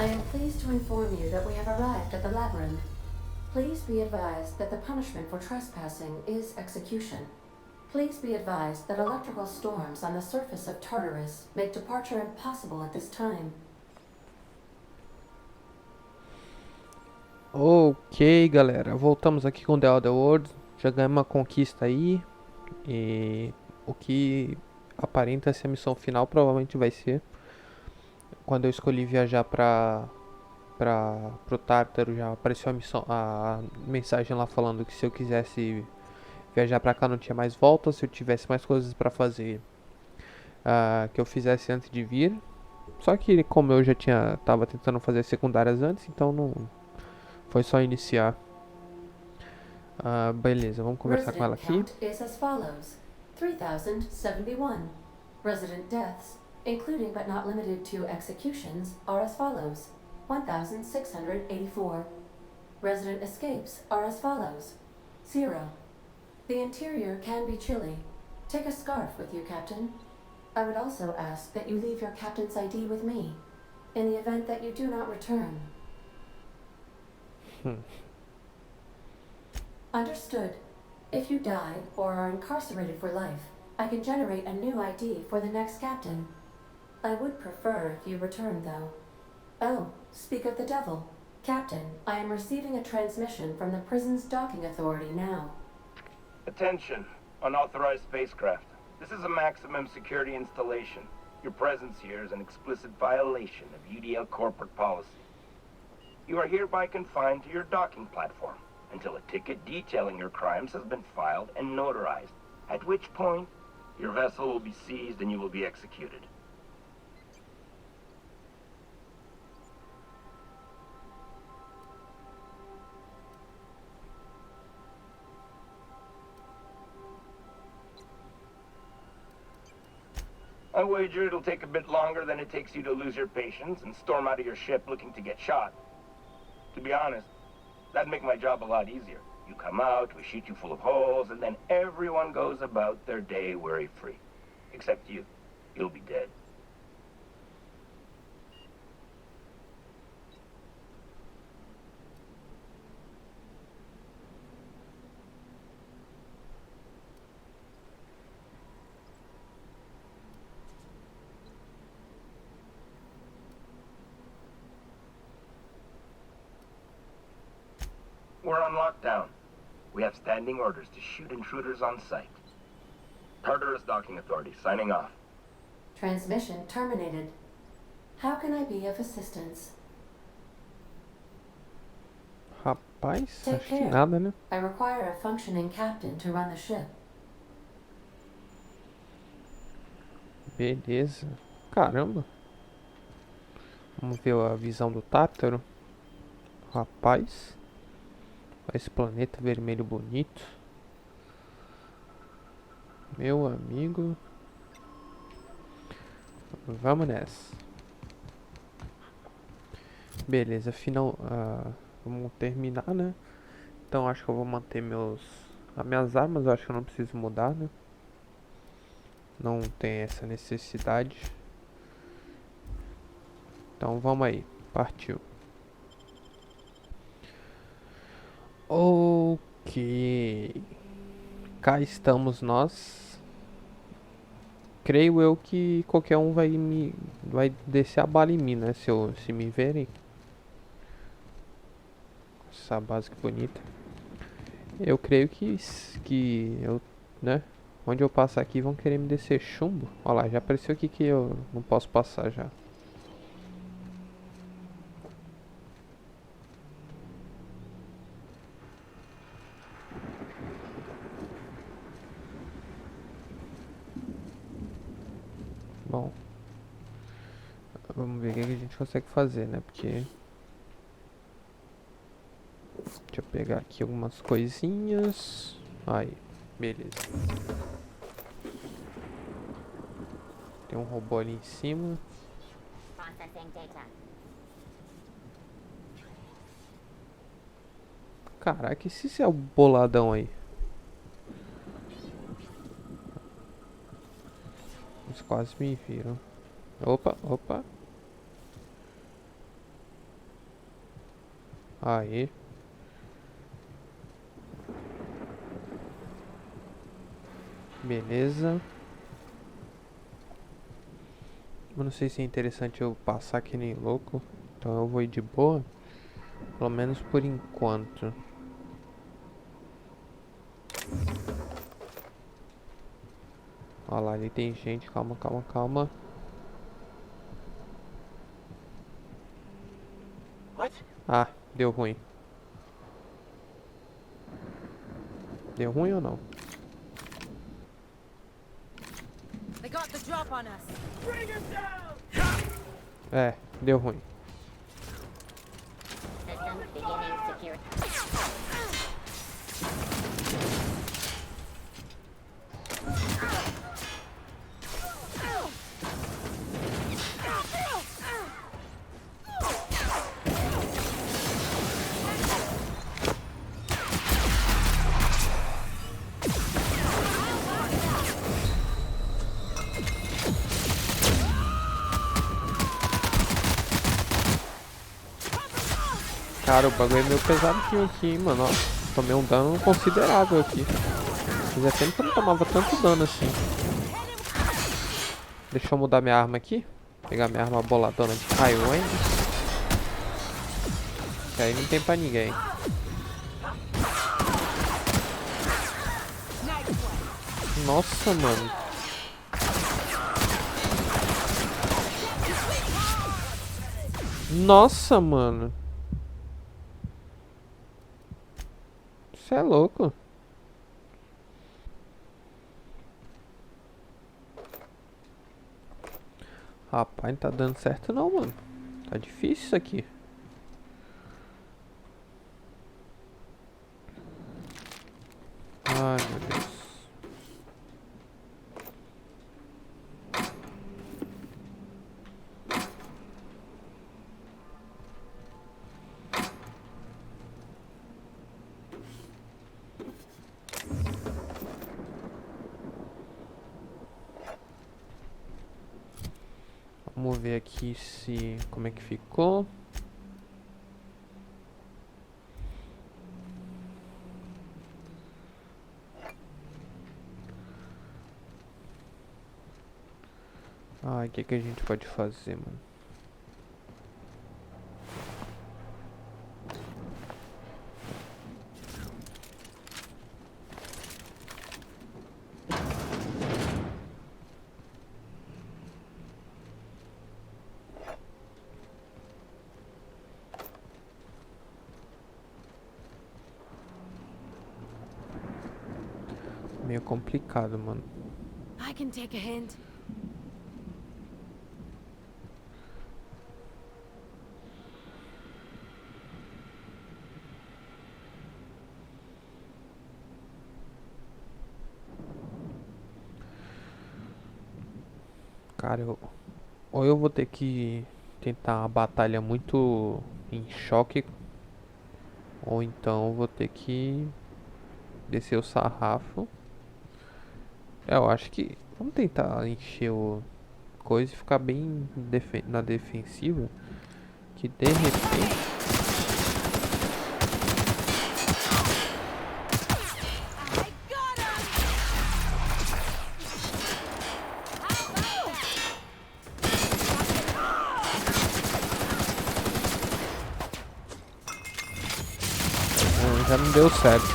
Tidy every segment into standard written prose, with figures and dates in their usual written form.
I am pleased to inform you that we have arrived at the labyrinth. Please be advised that the punishment for trespassing is execution. Please be advised that electrical storms on the surface of Tartarus make departure impossible at this time. Ok, galera, voltamos aqui com The Other Worlds. Já ganhamos uma conquista aí. E o que aparenta ser a missão final provavelmente vai ser quando eu escolhi viajar pro Tártaro. Já apareceu a mensagem lá falando que se eu quisesse viajar pra cá não tinha mais volta. Se eu tivesse mais coisas pra fazer, que eu fizesse antes de vir. Só que como eu já tava tentando fazer secundárias antes, então não foi só iniciar. Beleza, vamos conversar com ela Resident aqui. count is as follows: 3,071. Resident deaths, including but not limited to executions, are as follows: 1,684. Resident escapes are as follows: 0. The interior can be chilly. Take a scarf with you, Captain. I would also ask that you leave your captain's ID with me, in the event that you do not return. Understood. If you die or are incarcerated for life, I can generate a new ID for the next captain. I would prefer if you return, though. Oh, speak of the devil. Captain, I am receiving a transmission from the prison's docking authority now. Attention, unauthorized spacecraft. This is a maximum security installation. Your presence here is an explicit violation of UDL corporate policy. You are hereby confined to your docking platform until a ticket detailing your crimes has been filed and notarized, at which point your vessel will be seized and you will be executed. I wager it'll take a bit longer than it takes you to lose your patience and storm out of your ship looking to get shot. To be honest, that'd make my job a lot easier. You come out, we shoot you full of holes, and then everyone goes about their day worry-free. Except you. You'll be dead. We're on lockdown. We have standing orders to shoot intruders on sight. Tartarus Docking Authority, signing off. Transmission terminated. How can I be of assistance? Rapaz, Take acho que care. nada, né? I require a functioning captain to run the ship. Beleza. Caramba. Vamos ver a visão do Tártaro. Rapaz. Olha esse planeta vermelho bonito. Meu amigo. Vamos nessa. Beleza, final. Vamos terminar, né? Então acho que eu vou manter as minhas armas. Eu acho que eu não preciso mudar, né? Não tem essa necessidade. Então vamos aí. Partiu. Ok. Cá estamos nós. Creio eu que qualquer um vai descer a bala em mim, né? Se me verem. Essa base que bonita. Eu creio que eu, né? Onde eu passar aqui vão querer me descer chumbo. Olha lá, já apareceu aqui que eu não posso passar já. Bom, vamos ver o que a gente consegue fazer, né? Porque deixa eu pegar aqui algumas coisinhas. Aí, beleza. Tem um robô ali em cima. Caraca, e se esse é o boladão aí? Eles quase me viram. Opa, opa. Aí. Beleza. Eu não sei se é interessante eu passar que nem louco. Então eu vou ir de boa. Pelo menos por enquanto. Olha lá, ali tem gente. Calma, calma, calma. Ah, deu ruim. Deu ruim ou não? They got the drop on us. É, deu ruim. Systems beginning secure. Cara, o bagulho é meio pesadinho aqui, hein, mano. Ó, tomei um dano considerável aqui. Fazia tempo que eu não tomava tanto dano assim. Deixa eu mudar minha arma aqui. Pegar minha arma boladona de raio, hein? Que aí não tem pra ninguém. Nossa, mano. Nossa, mano. Você é louco. Rapaz, não tá dando certo não, mano. Tá difícil isso aqui. Ai, meu Deus. Vamos ver aqui se... como é que ficou. Ai, o que que a gente pode fazer, mano? Meio complicado, mano. I can take a hint. Cara, ou eu vou ter que tentar uma batalha muito em choque, ou então eu vou ter que descer o sarrafo. Eu acho que vamos tentar encher o coisa e ficar bem na defensiva, que de repente já não deu certo.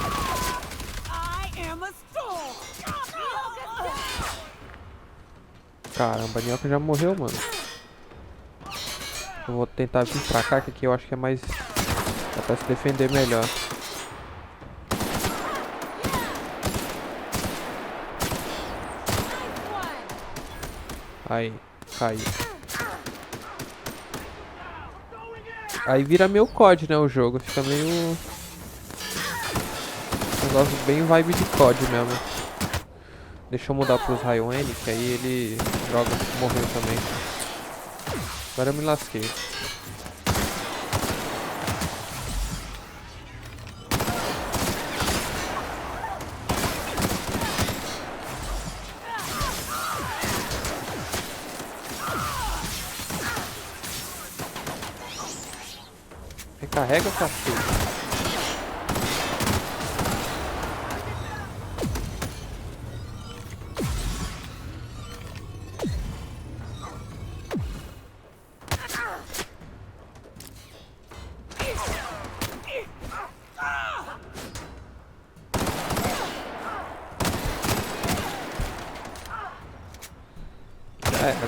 I am a storm. Caramba, a Nioka já morreu, mano. Eu vou tentar vir pra cá, que aqui eu acho que é mais... dá pra se defender melhor. Aí, caiu. Aí vira meio COD, né, o jogo. Fica meio... um negócio bem vibe de COD mesmo. Deixa eu mudar pros raio N, que aí ele... droga, morreu também. Agora eu me lasquei. Recarrega, cacete.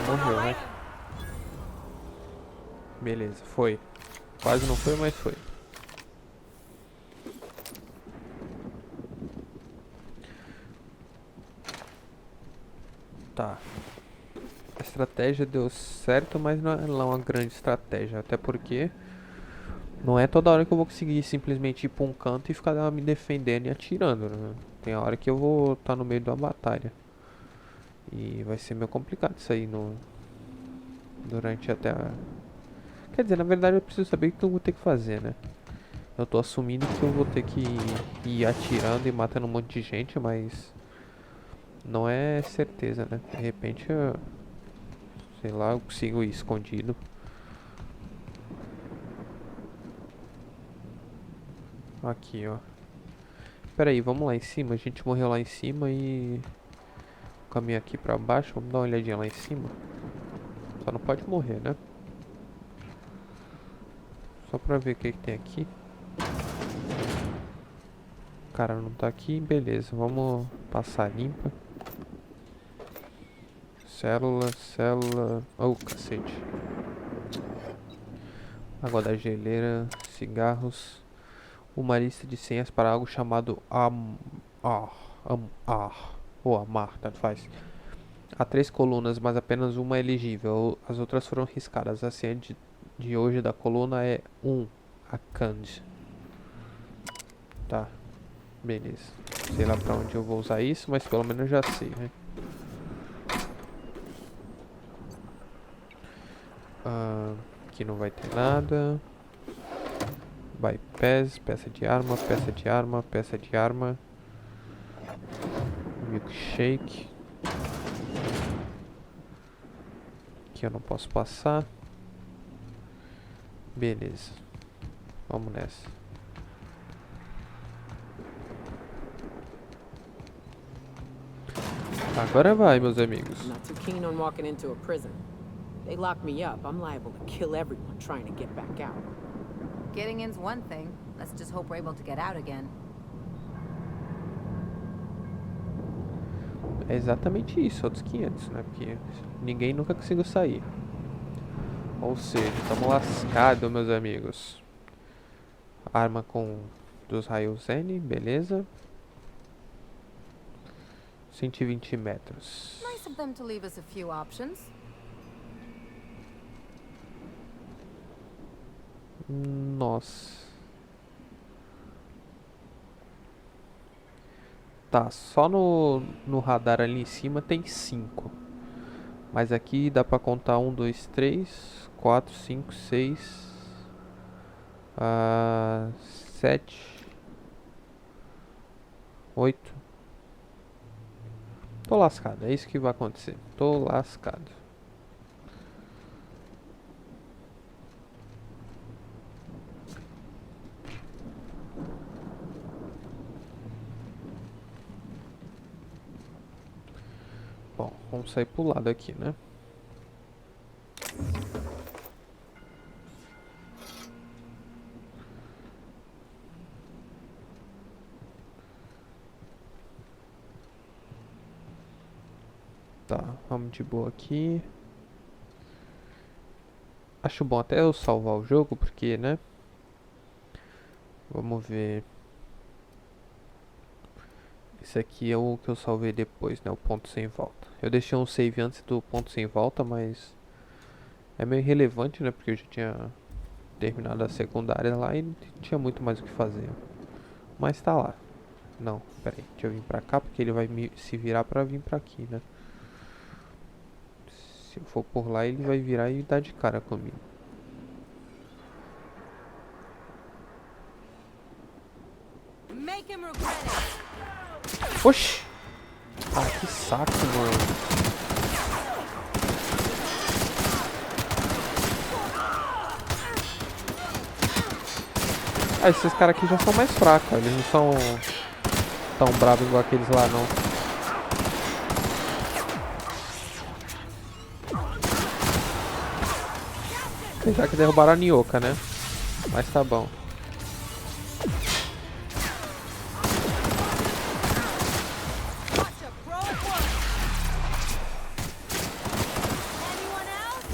Morreu, né? Beleza, foi. Quase não foi, mas foi. Tá. A estratégia deu certo, mas não é lá uma grande estratégia. Até porque não é toda hora que eu vou conseguir simplesmente ir pra um canto e ficar me defendendo e atirando, né? Tem a hora que eu vou estar no meio de uma batalha. E vai ser meio complicado isso aí durante até a... Quer dizer, na verdade eu preciso saber o que eu vou ter que fazer, né? Eu tô assumindo que eu vou ter que ir atirando e matando um monte de gente, mas não é certeza, né? De repente eu, sei lá, eu consigo ir escondido. Aqui, ó. Pera aí, vamos lá em cima. A gente morreu lá em cima e... Caminho aqui pra baixo. Vamos dar uma olhadinha lá em cima. Só não pode morrer, né? Só pra ver o que tem aqui. O cara não tá aqui. Beleza, vamos passar limpa. Célula... Oh, cacete. Água da geleira. Cigarros. Uma lista de senhas para algo chamado ou amar, tanto faz. Há 3 colunas, mas apenas uma é elegível. As outras foram riscadas. A senha de hoje da coluna é 1. A candy. Tá. Beleza. Sei lá pra onde eu vou usar isso, mas pelo menos eu já sei, né? Aqui não vai ter nada. Bypass, peça de arma, peça de arma, peça de arma. Milkshake. Aqui eu não posso passar. Beleza. Vamos nessa. Agora vai, meus amigos. I'm not too keen on walking into a prison. They lock me up, I'm liable to kill everyone trying to get back out. Getting in's one thing. Let's just hope we're able to get out again. É exatamente isso, outros 500, né? Porque ninguém nunca conseguiu sair. Ou seja, estamos lascados, meus amigos. Arma com dos raios N, beleza. 120 metros. Nice of them to leave us a few options. Nossa. Tá, só no radar ali em cima tem 5. Mas aqui dá pra contar 1, 2, 3, 4, 5, 6, 7, 8. Tô lascado, é isso que vai acontecer. Tô lascado. Bom, vamos sair pro lado aqui, né? Tá, vamos de boa aqui. Acho bom até eu salvar o jogo, porque, né? Vamos ver. Esse aqui é o que eu salvei depois, né? O ponto sem volta. Eu deixei um save antes do ponto sem volta, mas é meio irrelevante, né? Porque eu já tinha terminado a secundária lá e não tinha muito mais o que fazer. Mas tá lá. Não, pera aí. Deixa eu vir pra cá, porque ele vai se virar pra vir pra aqui, né? Se eu for por lá, ele vai virar e dar de cara comigo. Make him regret it. Oxi! Ah, que saco, mano. Ah, esses caras aqui já são mais fracos, eles não são tão bravos igual aqueles lá, não. Já que derrubaram a Nyoka, né? Mas tá bom. Gotcha, bro. Anyone else?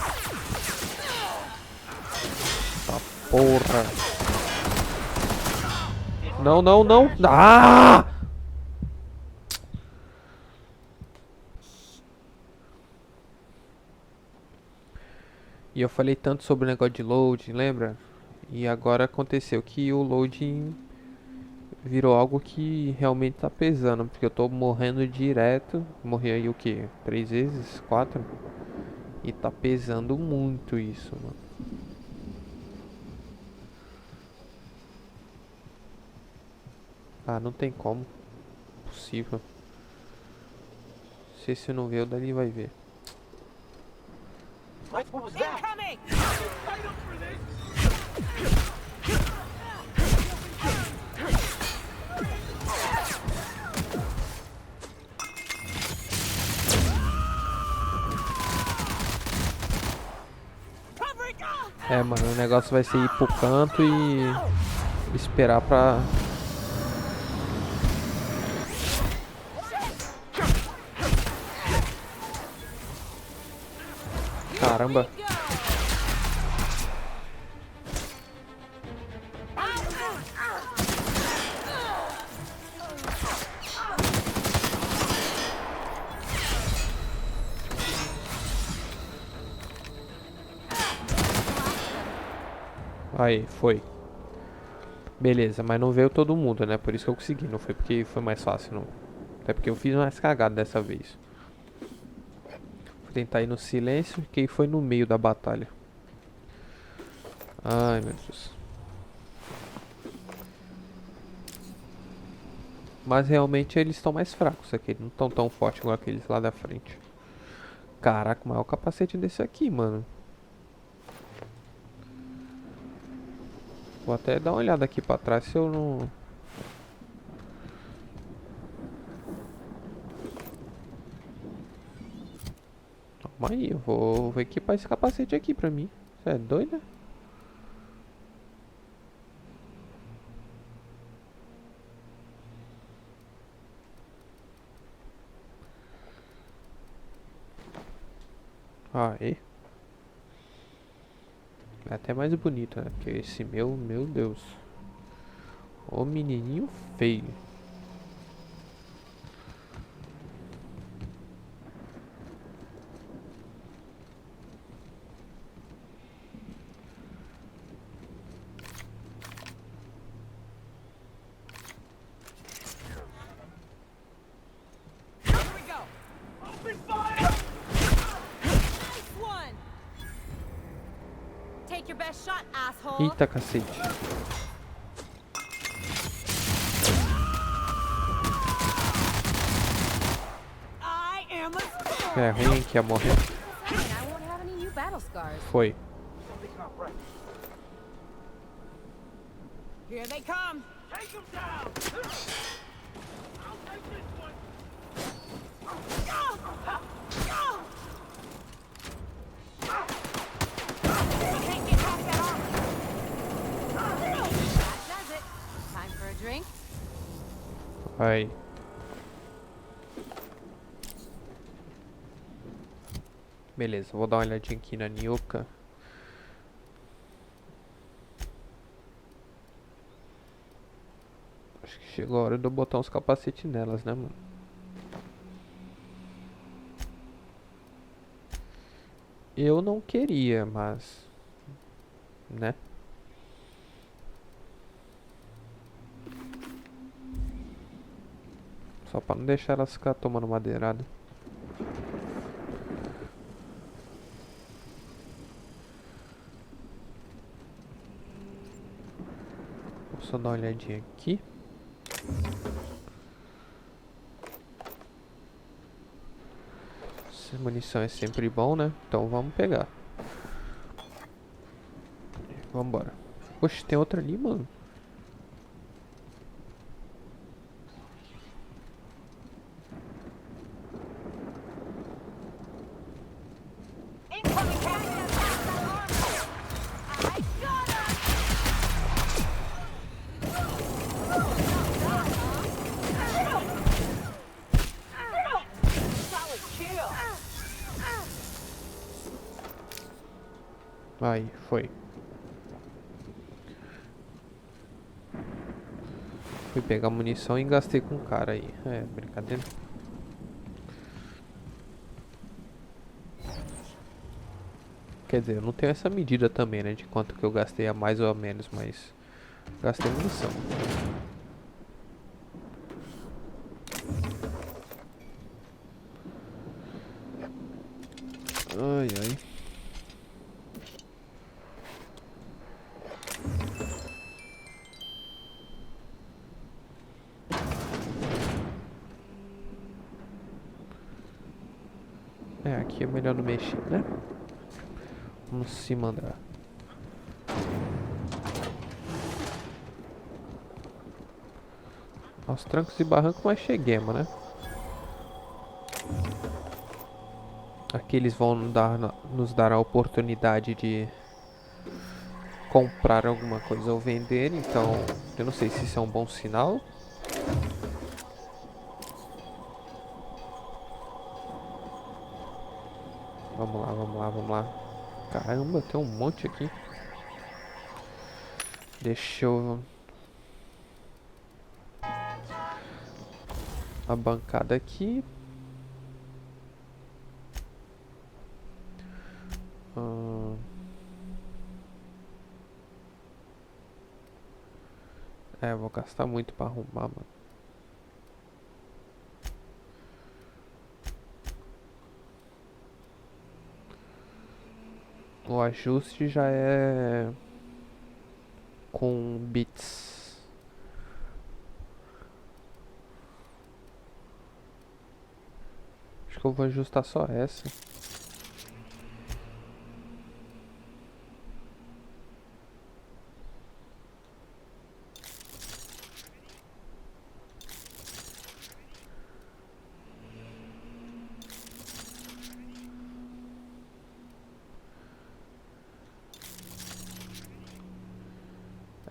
Tá porra. Não, não, não. Ah! E eu falei tanto sobre o negócio de loading, lembra? E agora aconteceu que o loading virou algo que realmente tá pesando, porque eu tô morrendo direto. Morri aí o que? 3 vezes? 4? E tá pesando muito isso, mano. Ah, não tem como. Possível. Se esse não vê, o dali vai ver. Incoming! É, mano, o negócio vai ser ir pro canto e esperar pra... Caramba. Aí, foi. Beleza, mas não veio todo mundo, né? Por isso que eu consegui, não foi porque foi mais fácil, não. Até porque eu fiz mais cagada dessa vez. Vou tentar ir no silêncio, que foi no meio da batalha. Ai, meu Deus. Mas realmente eles estão mais fracos aqui, não estão tão fortes igual aqueles lá da frente. Caraca, o maior capacete desse aqui, mano. Vou até dar uma olhada aqui pra trás se eu não... Calma aí, eu vou equipar esse capacete aqui pra mim. Você é doido, né? Aí. É até mais bonito, né? Porque esse meu Deus. Ô menininho feio. Here we go. Open fire! Nice one. Take your best shot, asshole. Eita cacete. I am a É ruim que ia morrer. Fine, I won't have any new battle scars. Foi. Here they come. Take them down. I'll take this one. Can't get past that armor. That does it. Time for a drink? Aí. Beleza, vou dar uma olhadinha aqui na Nyoka. Acho que chegou a hora de eu botar uns capacetes nelas, né, mano? Eu não queria, mas... né? Só pra não deixar elas ficar tomando madeirada. Vou só dar uma olhadinha aqui. Essa munição é sempre bom, né? Então vamos pegar. Vambora. Poxa, tem outra ali, mano. Aí, foi. Fui pegar munição e gastei com o cara aí. É, brincadeira. Quer dizer, eu não tenho essa medida também, né? De quanto que eu gastei a mais ou a menos, mas gastei munição. Ai, ai. É, aqui é melhor não mexer, né? Vamos se mandar. Aos trancos e barrancos, mas cheguemos, né? Aqui eles vão nos dar a oportunidade de comprar alguma coisa ou vender, então eu não sei se isso é um bom sinal. Vamos lá, vamos lá, vamos lá. Caramba, tem um monte aqui. Deixa eu... A bancada aqui. É, eu vou gastar muito pra arrumar, mano. O ajuste já é com bits. Acho que eu vou ajustar só essa.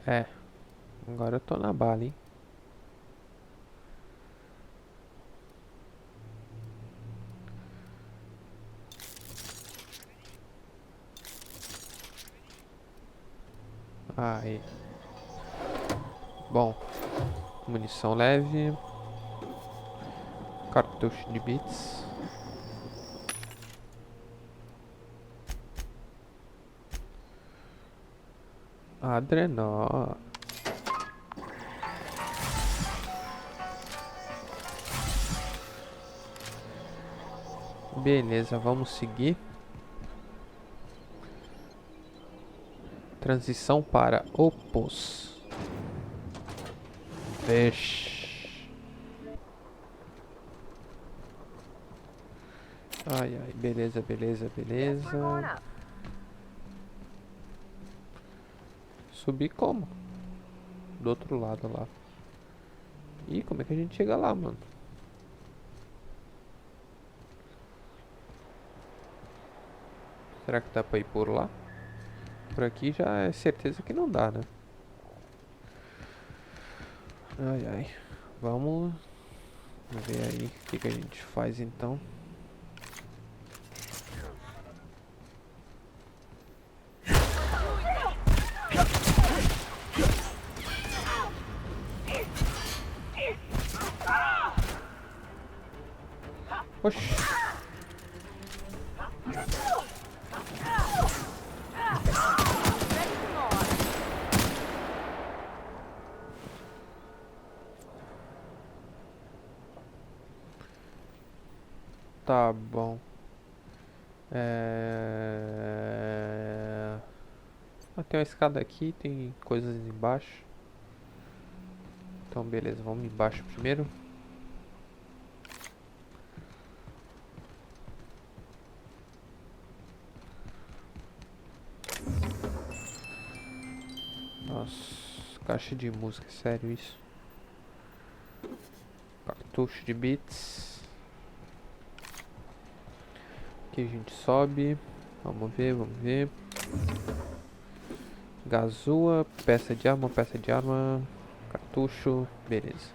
É, agora eu tô na bala, hein? Aí. Bom, munição leve. Cartucho de bits. Adrenó. Beleza, vamos seguir. Transição para opus. Fecha. Ai, ai, beleza, beleza, beleza. Subir como? Do outro lado lá. Ih, como é que a gente chega lá, mano? Será que dá pra ir por lá? Por aqui já é certeza que não dá, né? Ai, ai. Vamos ver aí o que a gente faz então. Oxi. Tá bom. Tem uma escada aqui, tem coisas embaixo. Então beleza, vamos embaixo primeiro. Nossa, caixa de música, sério isso? Cartucho de bits. Aqui a gente sobe. Vamos ver, vamos ver. Gazua, peça de arma, cartucho, beleza.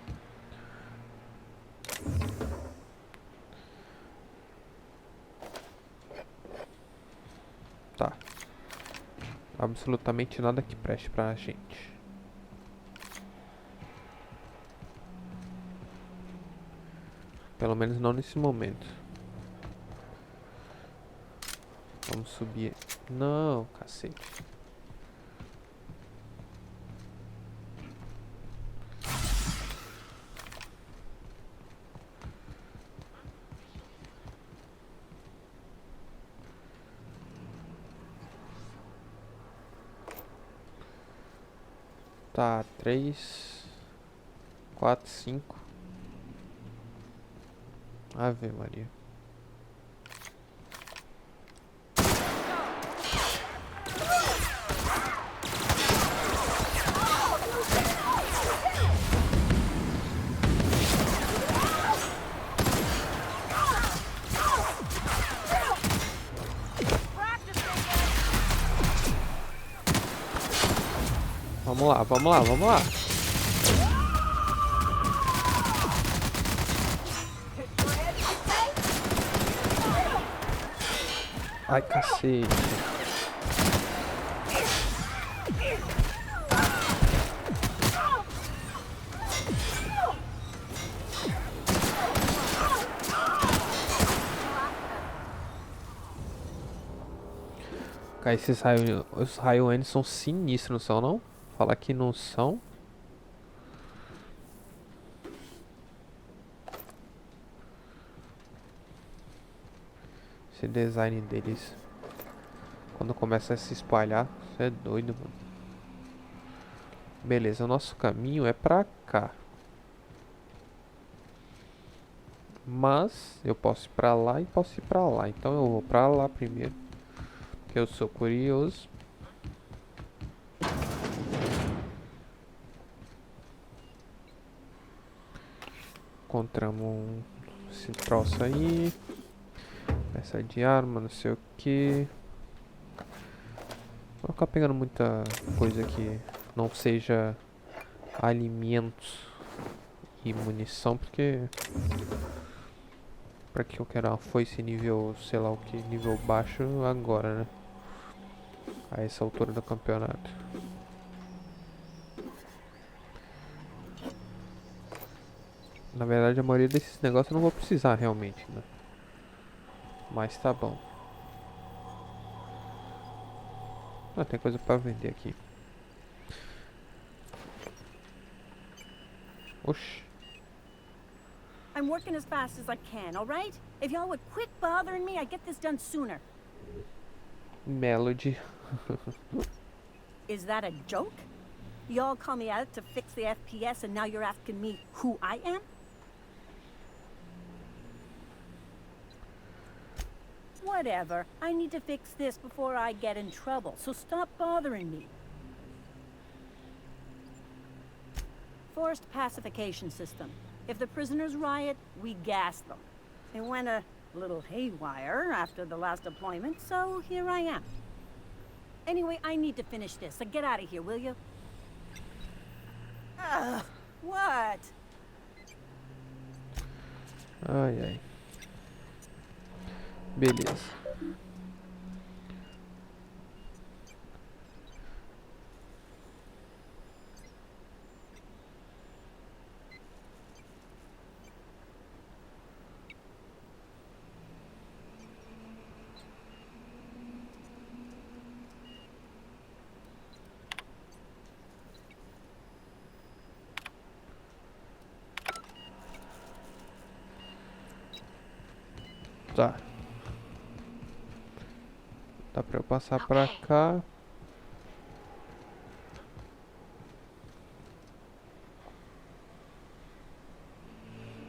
Tá. absolutamente nada que preste pra gente. Pelo menos não nesse momento. Vamos subir. Não, cacete. Tá, 3, 4, 5. Ave Maria. Vamos lá, vamos lá, vamos lá. Ai, cacete. Cara, esses raios, os raios N são sinistros, não são não? Falar que não são. Esse design deles, quando começa a se espalhar, você é doido, mano. Beleza, o nosso caminho é pra cá. Mas eu posso ir pra lá e posso ir pra lá. Então eu vou pra lá primeiro, porque eu sou curioso. Encontramos esse troço aí. Peça de arma, não sei o que. Vou ficar pegando muita coisa que não seja alimentos e munição, porque pra que eu quero uma foice nível, sei lá o que, nível baixo agora, né? A essa altura do campeonato. Na verdade, a maioria desses negócios eu não vou precisar realmente, né? Mas tá bom. Ah, tem coisa pra vender aqui. Oxi. I'm working as fast as I can, all right? If y'all would quit bothering me, I'd get this done sooner. Melody. Is that a joke? Y'all call me out to fix the FPS and now you're asking me who I am? Whatever. I need to fix this before I get in trouble, so stop bothering me. Forced pacification system. If the prisoners riot, we gas them. It went a little haywire after the last deployment, so here I am. Anyway, I need to finish this, so get out of here, will you? Ugh, what? Ai, ai. Beleza. Tá. Dá pra eu passar pra cá.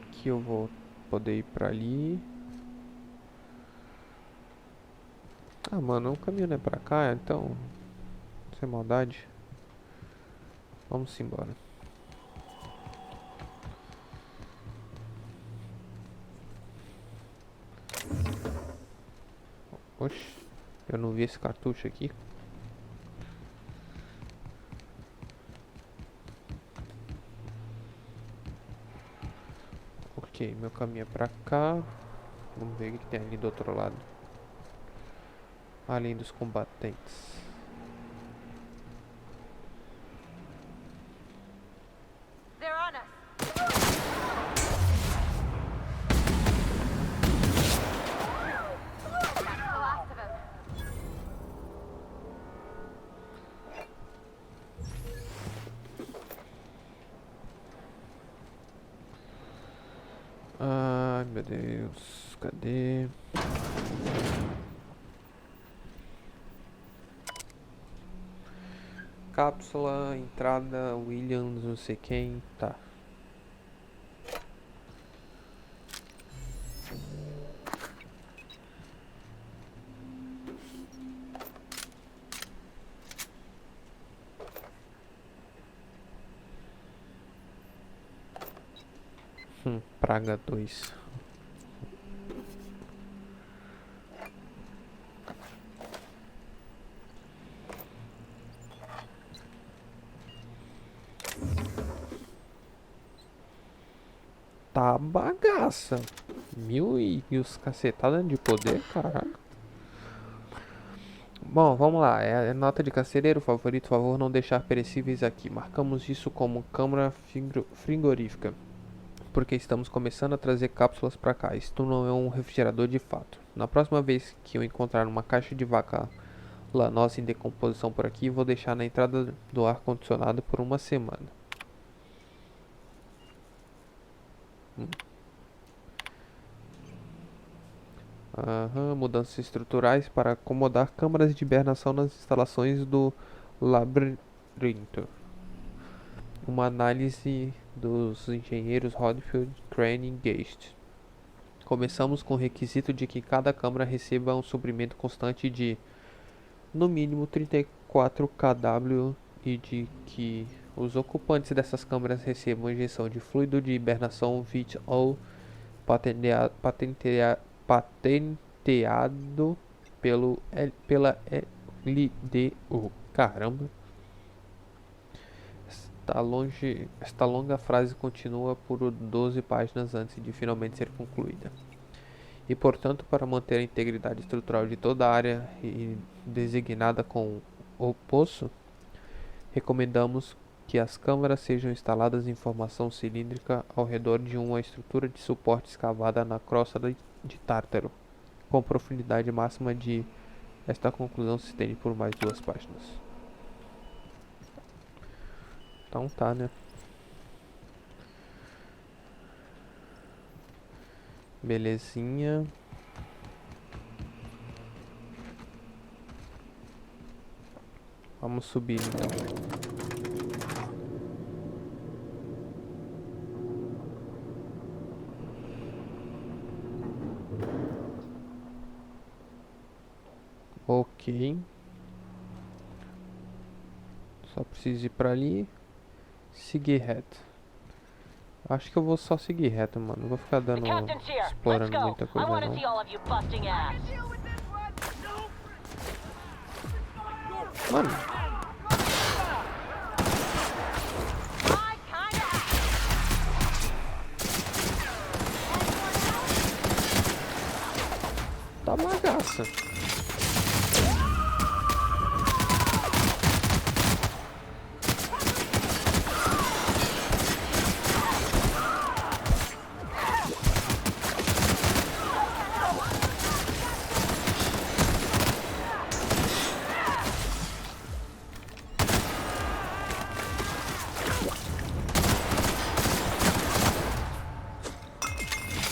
Aqui eu vou poder ir pra ali. Ah, mano, o caminho não é pra cá, então... Sem maldade. Vamos embora. Oxe, eu não vi esse cartucho aqui. Ok, meu caminho é pra cá. Vamos ver o que tem ali do outro lado. Além dos combatentes. Deus, cadê? Cápsula, entrada, Williams, não sei quem, tá. Praga 2. Tá bagaça. 1000 e os cacetadas de poder, caraca. Bom, vamos lá. É nota de carcereiro favorito. Favor não deixar perecíveis aqui. Marcamos isso como câmara frigorífica, porque estamos começando a trazer cápsulas pra cá. Isto não é um refrigerador de fato. Na próxima vez que eu encontrar uma caixa de vaca nossa em decomposição por aqui, vou deixar na entrada do ar condicionado por uma semana. Mudanças estruturais para acomodar câmaras de hibernação nas instalações do labirinto. Uma análise dos engenheiros Rodfield, Crane e Geist. Começamos com o requisito de que cada câmara receba um suprimento constante de no mínimo 34 kW e de que os ocupantes dessas câmaras recebam injeção de fluido de hibernação VIT ou patenteado pela LDO. Caramba. Esta longa frase continua por 12 páginas antes de finalmente ser concluída. E, portanto, para manter a integridade estrutural de toda a área e designada com o poço, recomendamos que as câmaras sejam instaladas em formação cilíndrica ao redor de uma estrutura de suporte escavada na crosta de Tártaro, com profundidade máxima de... Esta conclusão se estende por mais 2 páginas. Então tá, né? Belezinha. Vamos subir então. Ok. Só preciso ir pra ali. Seguir reto. Acho que eu vou só seguir reto, mano. Não vou ficar dando... explorando muita coisa, não. Mano. Tá bagaça.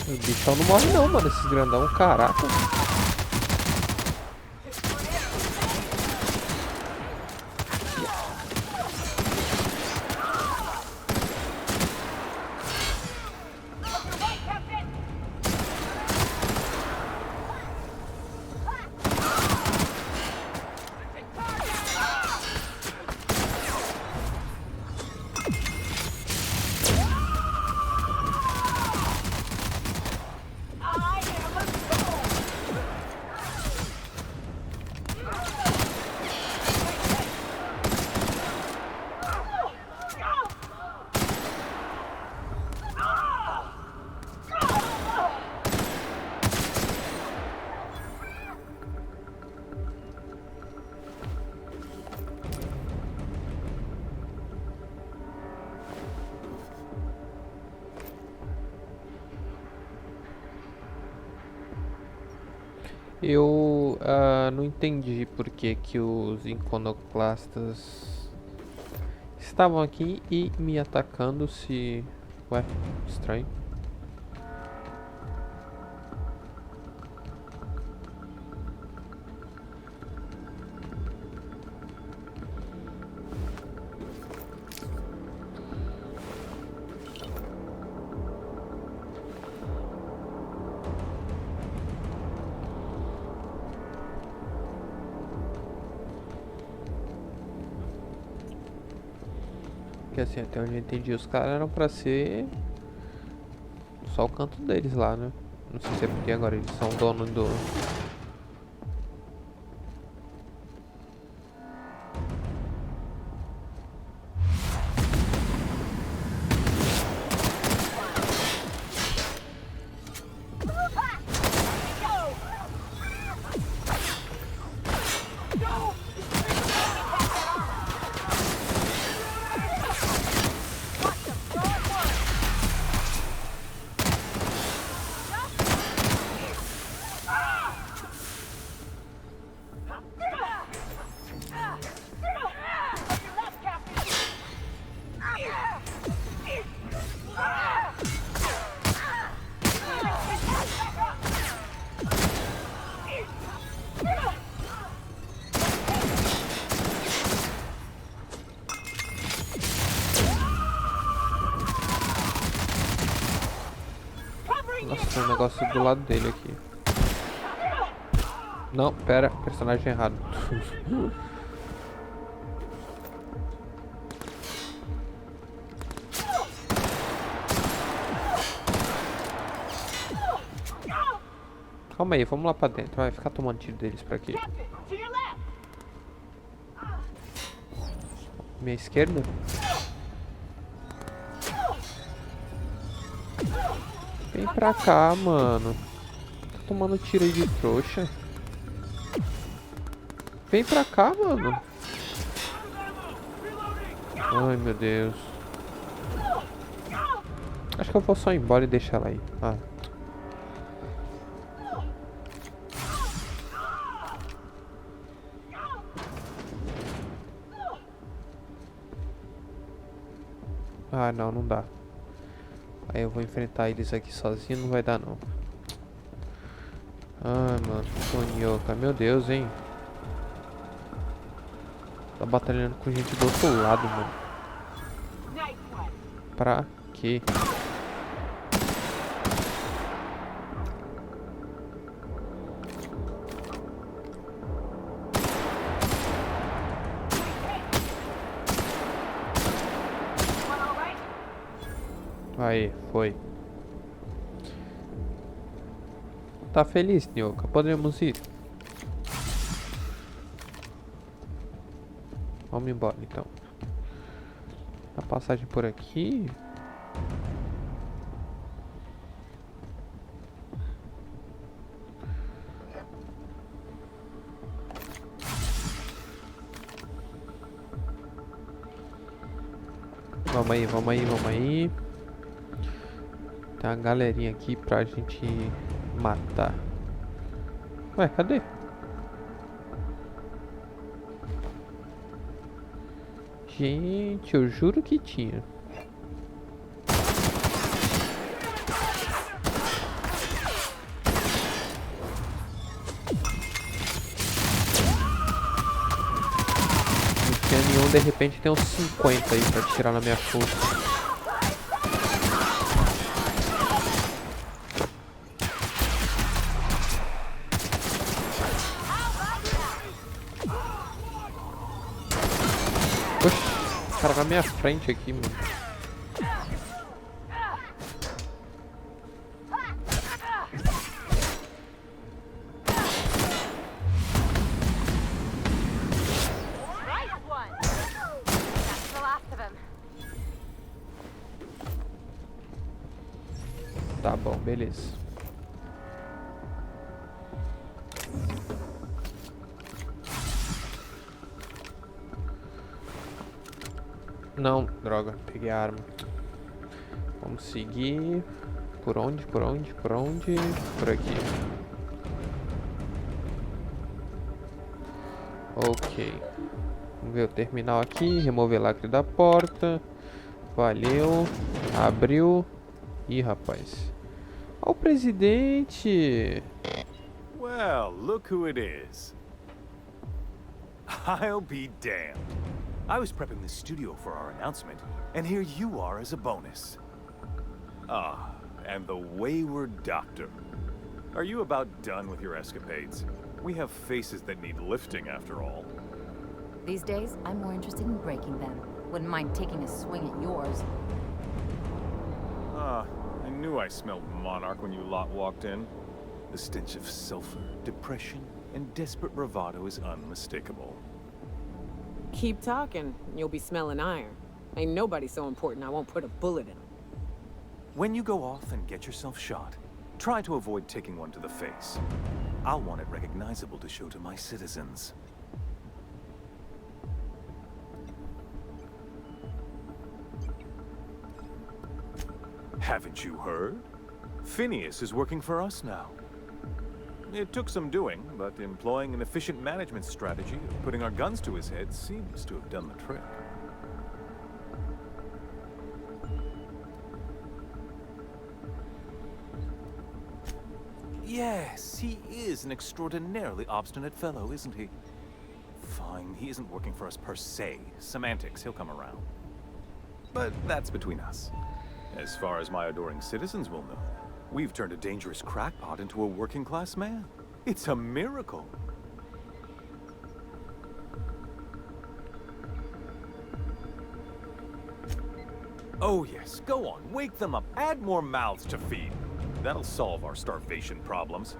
O bichão não morre não, mano, esses grandão, caraca. Eu não entendi por que os iconoclastas estavam aqui e me atacando se... Ué, estranho. Porque assim, até onde eu entendi, os caras eram pra ser só o canto deles lá, né? Não sei se é porque agora eles são donos do... Nossa, tem um negócio do lado dele aqui. Não, pera, personagem errado. Calma aí, vamos lá pra dentro. Vai ficar tomando tiro deles pra aqui. Minha esquerda? Vem pra cá, mano. Tá tomando tiro aí de trouxa. Vem pra cá, mano. Ai, meu Deus. Acho que eu vou só ir embora e deixar ela aí. Ah, não, não dá. Aí eu vou enfrentar eles aqui sozinho, não vai dar não. Ai, mano, Sonioka, meu Deus, hein. Tá batalhando com gente do outro lado, mano. Pra quê? Aí, foi. Tá feliz, Nyoka? Podemos ir? Vamos embora, então. A passagem por aqui. Vamos aí, vamos aí, vamos aí. Tem uma galerinha aqui pra gente matar. Ué, cadê? Gente, eu juro que tinha. Não tinha nenhum, de repente tem uns 50 aí pra tirar na minha força. O cara na minha frente aqui, mano. Tá bom, beleza. Não, droga, peguei a arma. Vamos seguir. Por onde? Por onde? Por onde? Por aqui. Ok. Vamos ver o terminal aqui. Remover lacre da porta. Valeu. Abriu. Ih, rapaz. Ó o presidente. Well, look who it is. I'll be damned. I was prepping the studio for our announcement, and here you are as a bonus. Ah, and the wayward doctor. Are you about done with your escapades? We have faces that need lifting after all. These days, I'm more interested in breaking them. Wouldn't mind taking a swing at yours. I knew I smelled Monarch when you lot walked in. The stench of sulfur, depression, and desperate bravado is unmistakable. Keep talking, and you'll be smelling iron. Ain't nobody so important I won't put a bullet in him. When you go off and get yourself shot, try to avoid taking one to the face. I'll want it recognizable to show to my citizens. Haven't you heard? Phineas is working for us now. It took some doing, but employing an efficient management strategy of putting our guns to his head seems to have done the trick. Yes, he is an extraordinarily obstinate fellow, isn't he? Fine, he isn't working for us per se. Semantics, he'll come around. But that's between us. As far as my adoring citizens will know, we've turned a dangerous crackpot into a working-class man. It's a miracle. Oh yes, go on, wake them up, add more mouths to feed. That'll solve our starvation problems.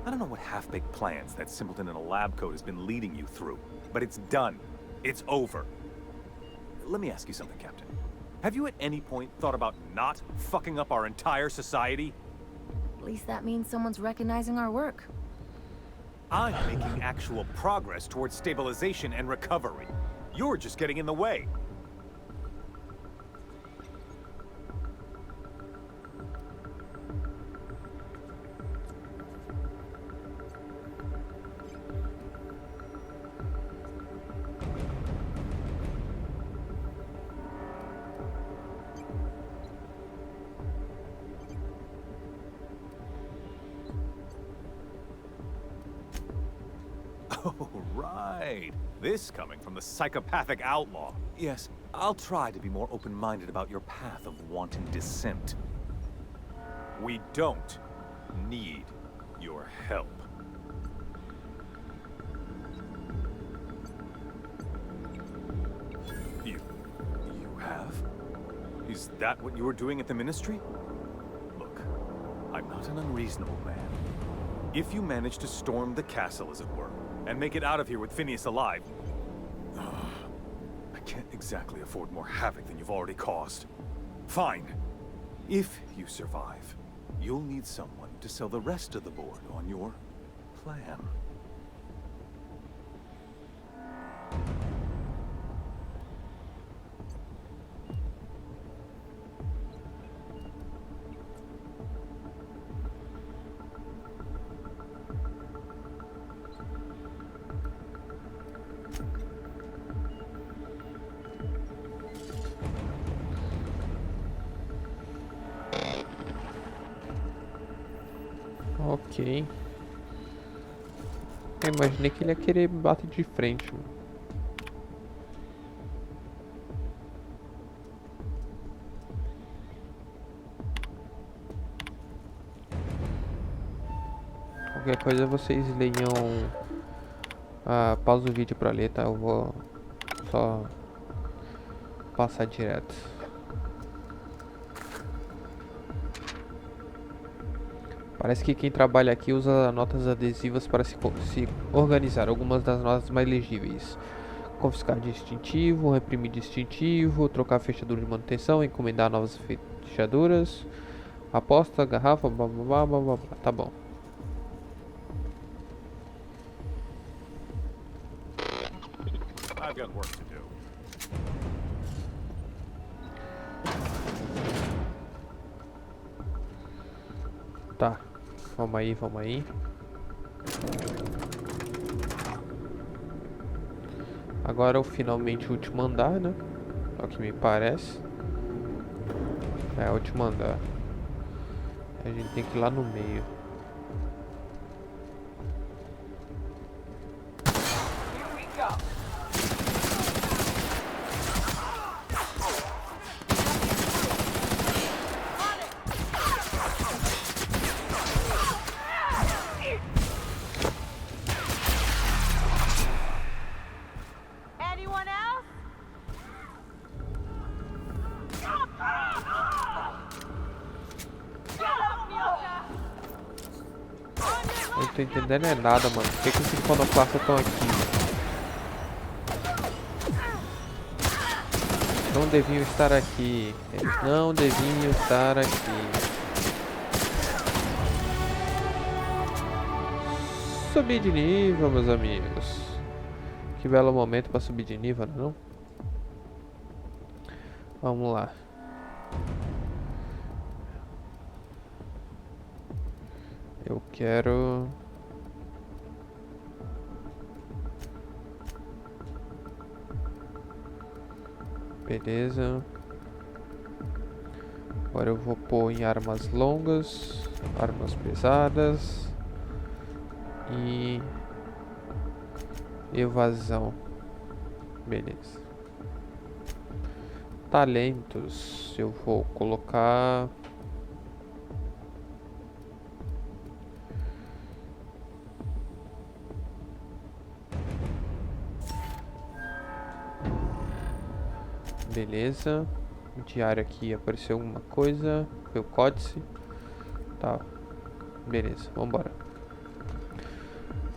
I don't know what half-baked plans that simpleton in a lab coat has been leading you through, but it's done. It's over. Let me ask you something, Captain. Have you at any point thought about not fucking up our entire society? At least that means someone's recognizing our work. I'm making actual progress towards stabilization and recovery. You're just getting in the way. Oh, right. This coming from the psychopathic outlaw. Yes, I'll try to be more open-minded about your path of wanton dissent. We don't need your help. You have? Is that what you were doing at the Ministry? Look, I'm not an unreasonable man. If you manage to storm the castle, as it were, and make it out of here with Phineas alive, I can't exactly afford more havoc than you've already caused. Fine. If you survive, you'll need someone to sell the rest of the board on your plan. Ok. Eu imaginei que ele ia querer bater de frente, mano. Qualquer coisa vocês leiam. Pausa o vídeo pra ler, tá? Eu vou só passar direto. Parece que quem trabalha aqui usa notas adesivas para se organizar. Algumas das notas mais legíveis: confiscar distintivo, reprimir distintivo, trocar fechadura de manutenção, encomendar novas fechaduras, aposta, garrafa, blá blá blá blá blá. Tá bom. I've got work to do. Tá. Vamos aí, vamos aí. Agora é finalmente o último andar, né? É o que me parece. É o último andar. A gente tem que ir lá no meio. tô entendendo é nada, mano. Por que esses iconoclastas estão aqui? Não deviam estar aqui. Eles não deviam estar aqui. Subir de nível, meus amigos. Que belo momento pra subir de nível, não? Vamos lá. Eu quero... Beleza. Agora eu vou pôr em armas longas, armas pesadas e evasão. Beleza. Talentos. Eu vou colocar... Beleza. Diário aqui apareceu alguma coisa. Foi o códice. Tá. Beleza, vambora.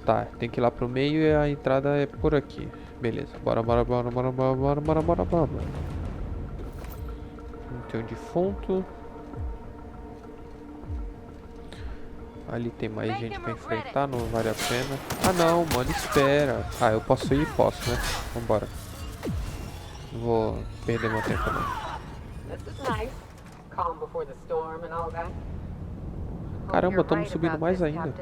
Tá, tem que ir lá pro meio e a entrada é por aqui. Beleza, bora. Tem um defunto. Ali tem mais gente pra enfrentar, não vale a pena. Ah não, mano, espera. Ah, eu posso ir? Posso, né? Vambora. Não vou perder meu tempo não. Caramba, estamos subindo mais ainda.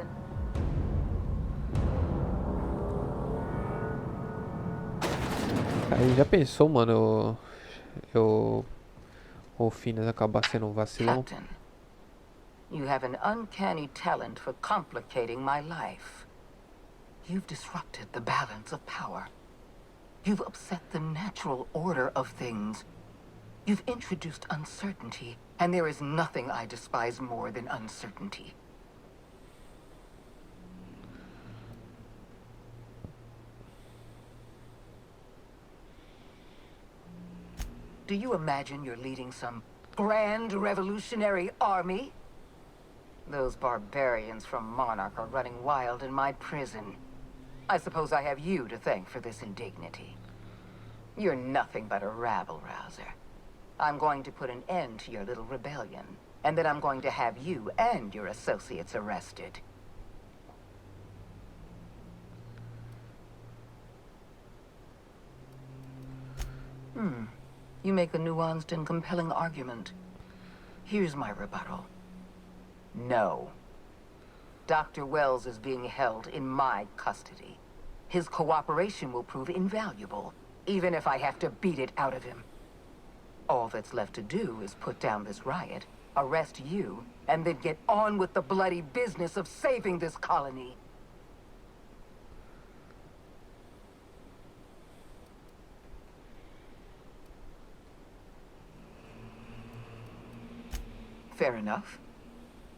Aí já pensou, mano, o Finas acabar sendo um vacilão? Captain, you have an uncanny talent for complicating my life. You've disrupted the balance of power. You've upset the natural order of things. You've introduced uncertainty, and there is nothing I despise more than uncertainty. Do you imagine you're leading some grand revolutionary army? Those barbarians from Monarch are running wild in my prison. I suppose I have you to thank for this indignity. You're nothing but a rabble-rouser. I'm going to put an end to your little rebellion, and then I'm going to have you and your associates arrested. You make a nuanced and compelling argument. Here's my rebuttal. No. Dr. Wells is being held in my custody. His cooperation will prove invaluable, even if I have to beat it out of him. All that's left to do is put down this riot, arrest you, and then get on with the bloody business of saving this colony. Fair enough.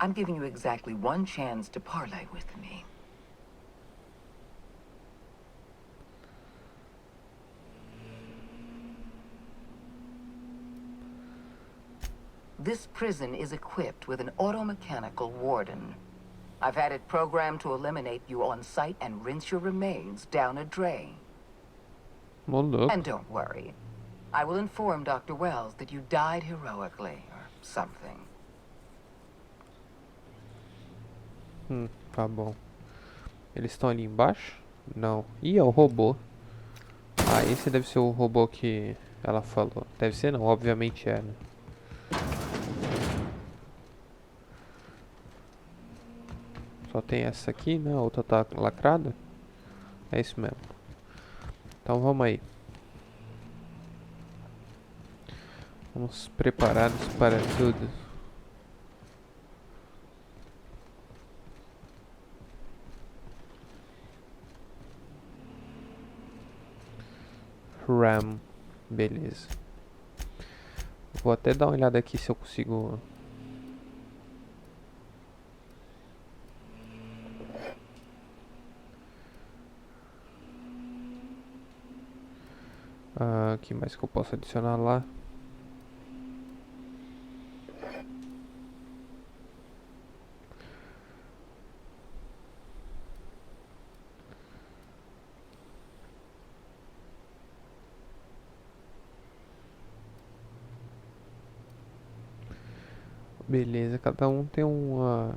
I'm giving you exactly one chance to parley with me. This prison is equipped with an automechanical warden. I've had it programmed to eliminate you on sight and rinse your remains down a drain. Well, look. And don't worry. I will inform Dr. Wells that you died heroically, or something. Tá bom. Eles estão ali embaixo? Não. Ih, é o robô. Ah, esse deve ser o robô que ela falou. Deve ser não, obviamente é, né? Só tem essa aqui, né? A outra tá lacrada. É isso mesmo. Então vamos aí. Vamos preparados para tudo. RAM. Beleza. Vou até dar uma olhada aqui se eu consigo... O que mais que eu posso adicionar lá? Beleza, cada um tem uma...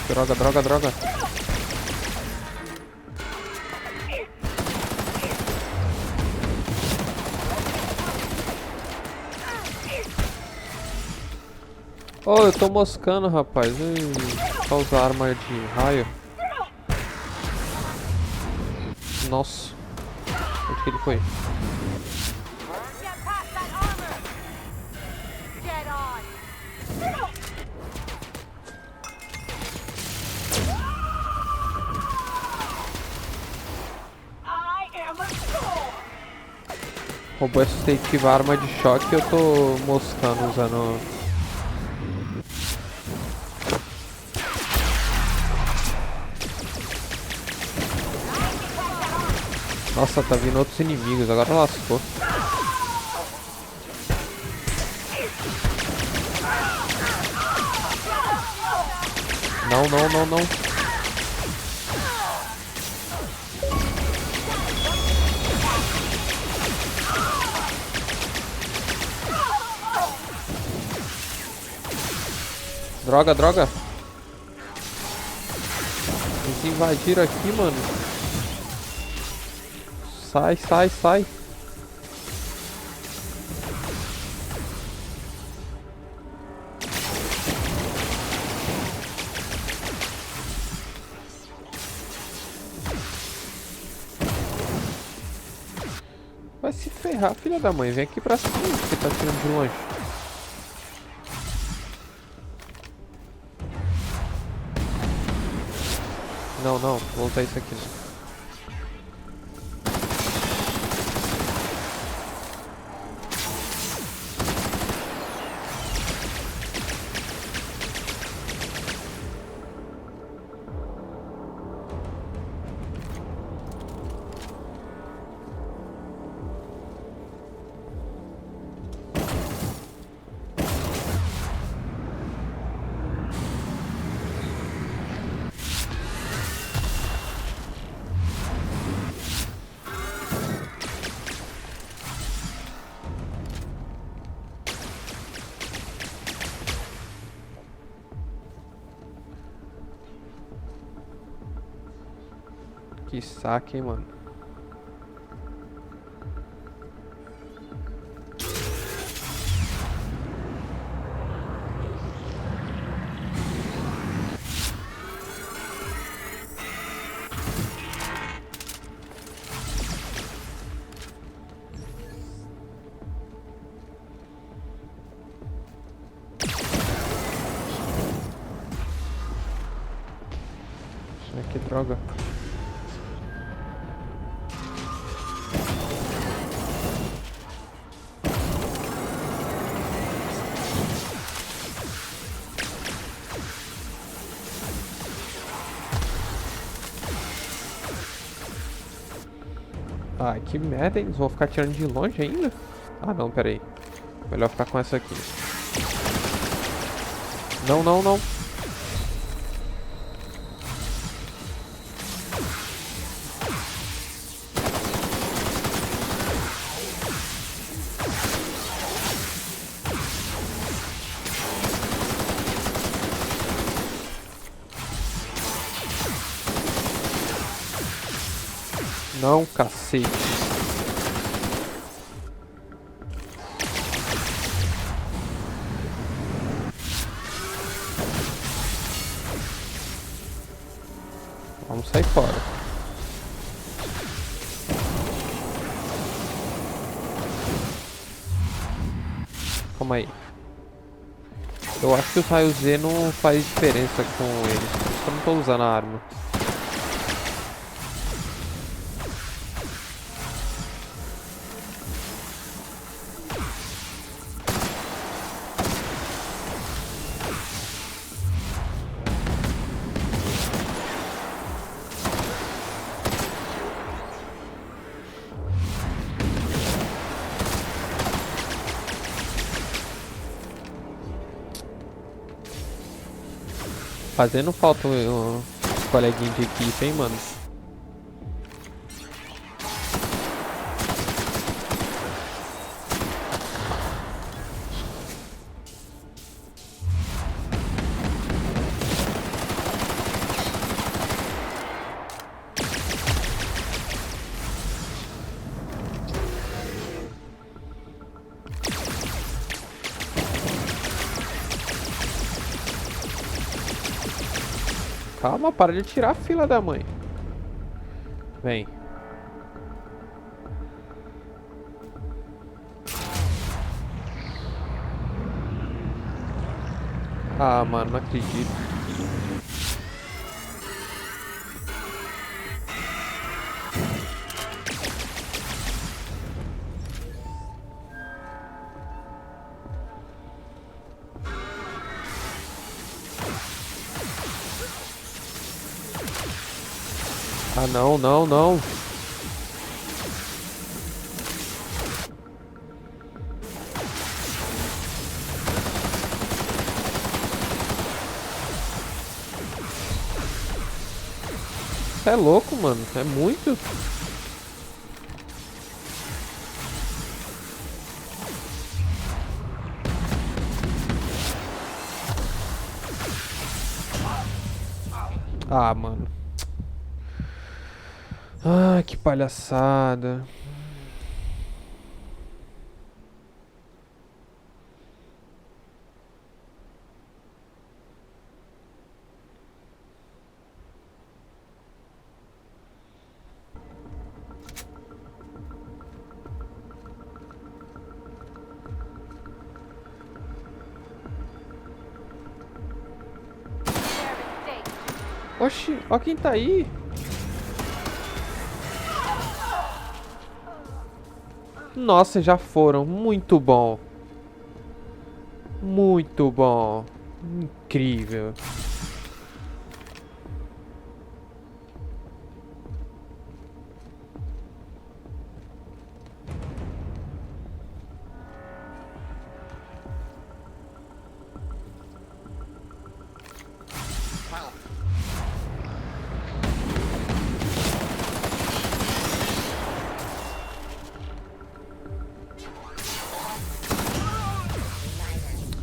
Droga, droga, droga. Oh, eu tô moscando, rapaz. Só usar arma de raio. Nossa. Onde que ele foi? Robô assistente arma de choque e eu tô moscando usando... Nossa, tá vindo outros inimigos, agora lascou. Não, não, não, não. Droga, droga. Eles invadiram aqui, mano. Sai, sai, sai. Vai se ferrar, filha da mãe. Vem aqui pra cima, que tá tirando de longe. Não, não, vou usar isso aqui. Que saco, hein, mano. Que droga. Ah, que merda, hein? Eles vão ficar tirando de longe ainda? Ah, não, pera aí. Melhor ficar com essa aqui. Não, não, não. Não, cacete. Vamos sair fora. Calma aí. Eu acho que o raio Z não faz diferença com eles. Por isso que eu não tô usando a arma. fazendo falta um coleguinha de equipe, hein, mano? Calma, para de tirar a fila da mãe. Vem. Ah, mano, não acredito. Ah, não, não, não. Você é louco, mano. É muito. Ah, mano. Ah, que palhaçada. Oxi, ó quem tá aí. Nossa, já foram. Muito bom. Muito bom. Incrível.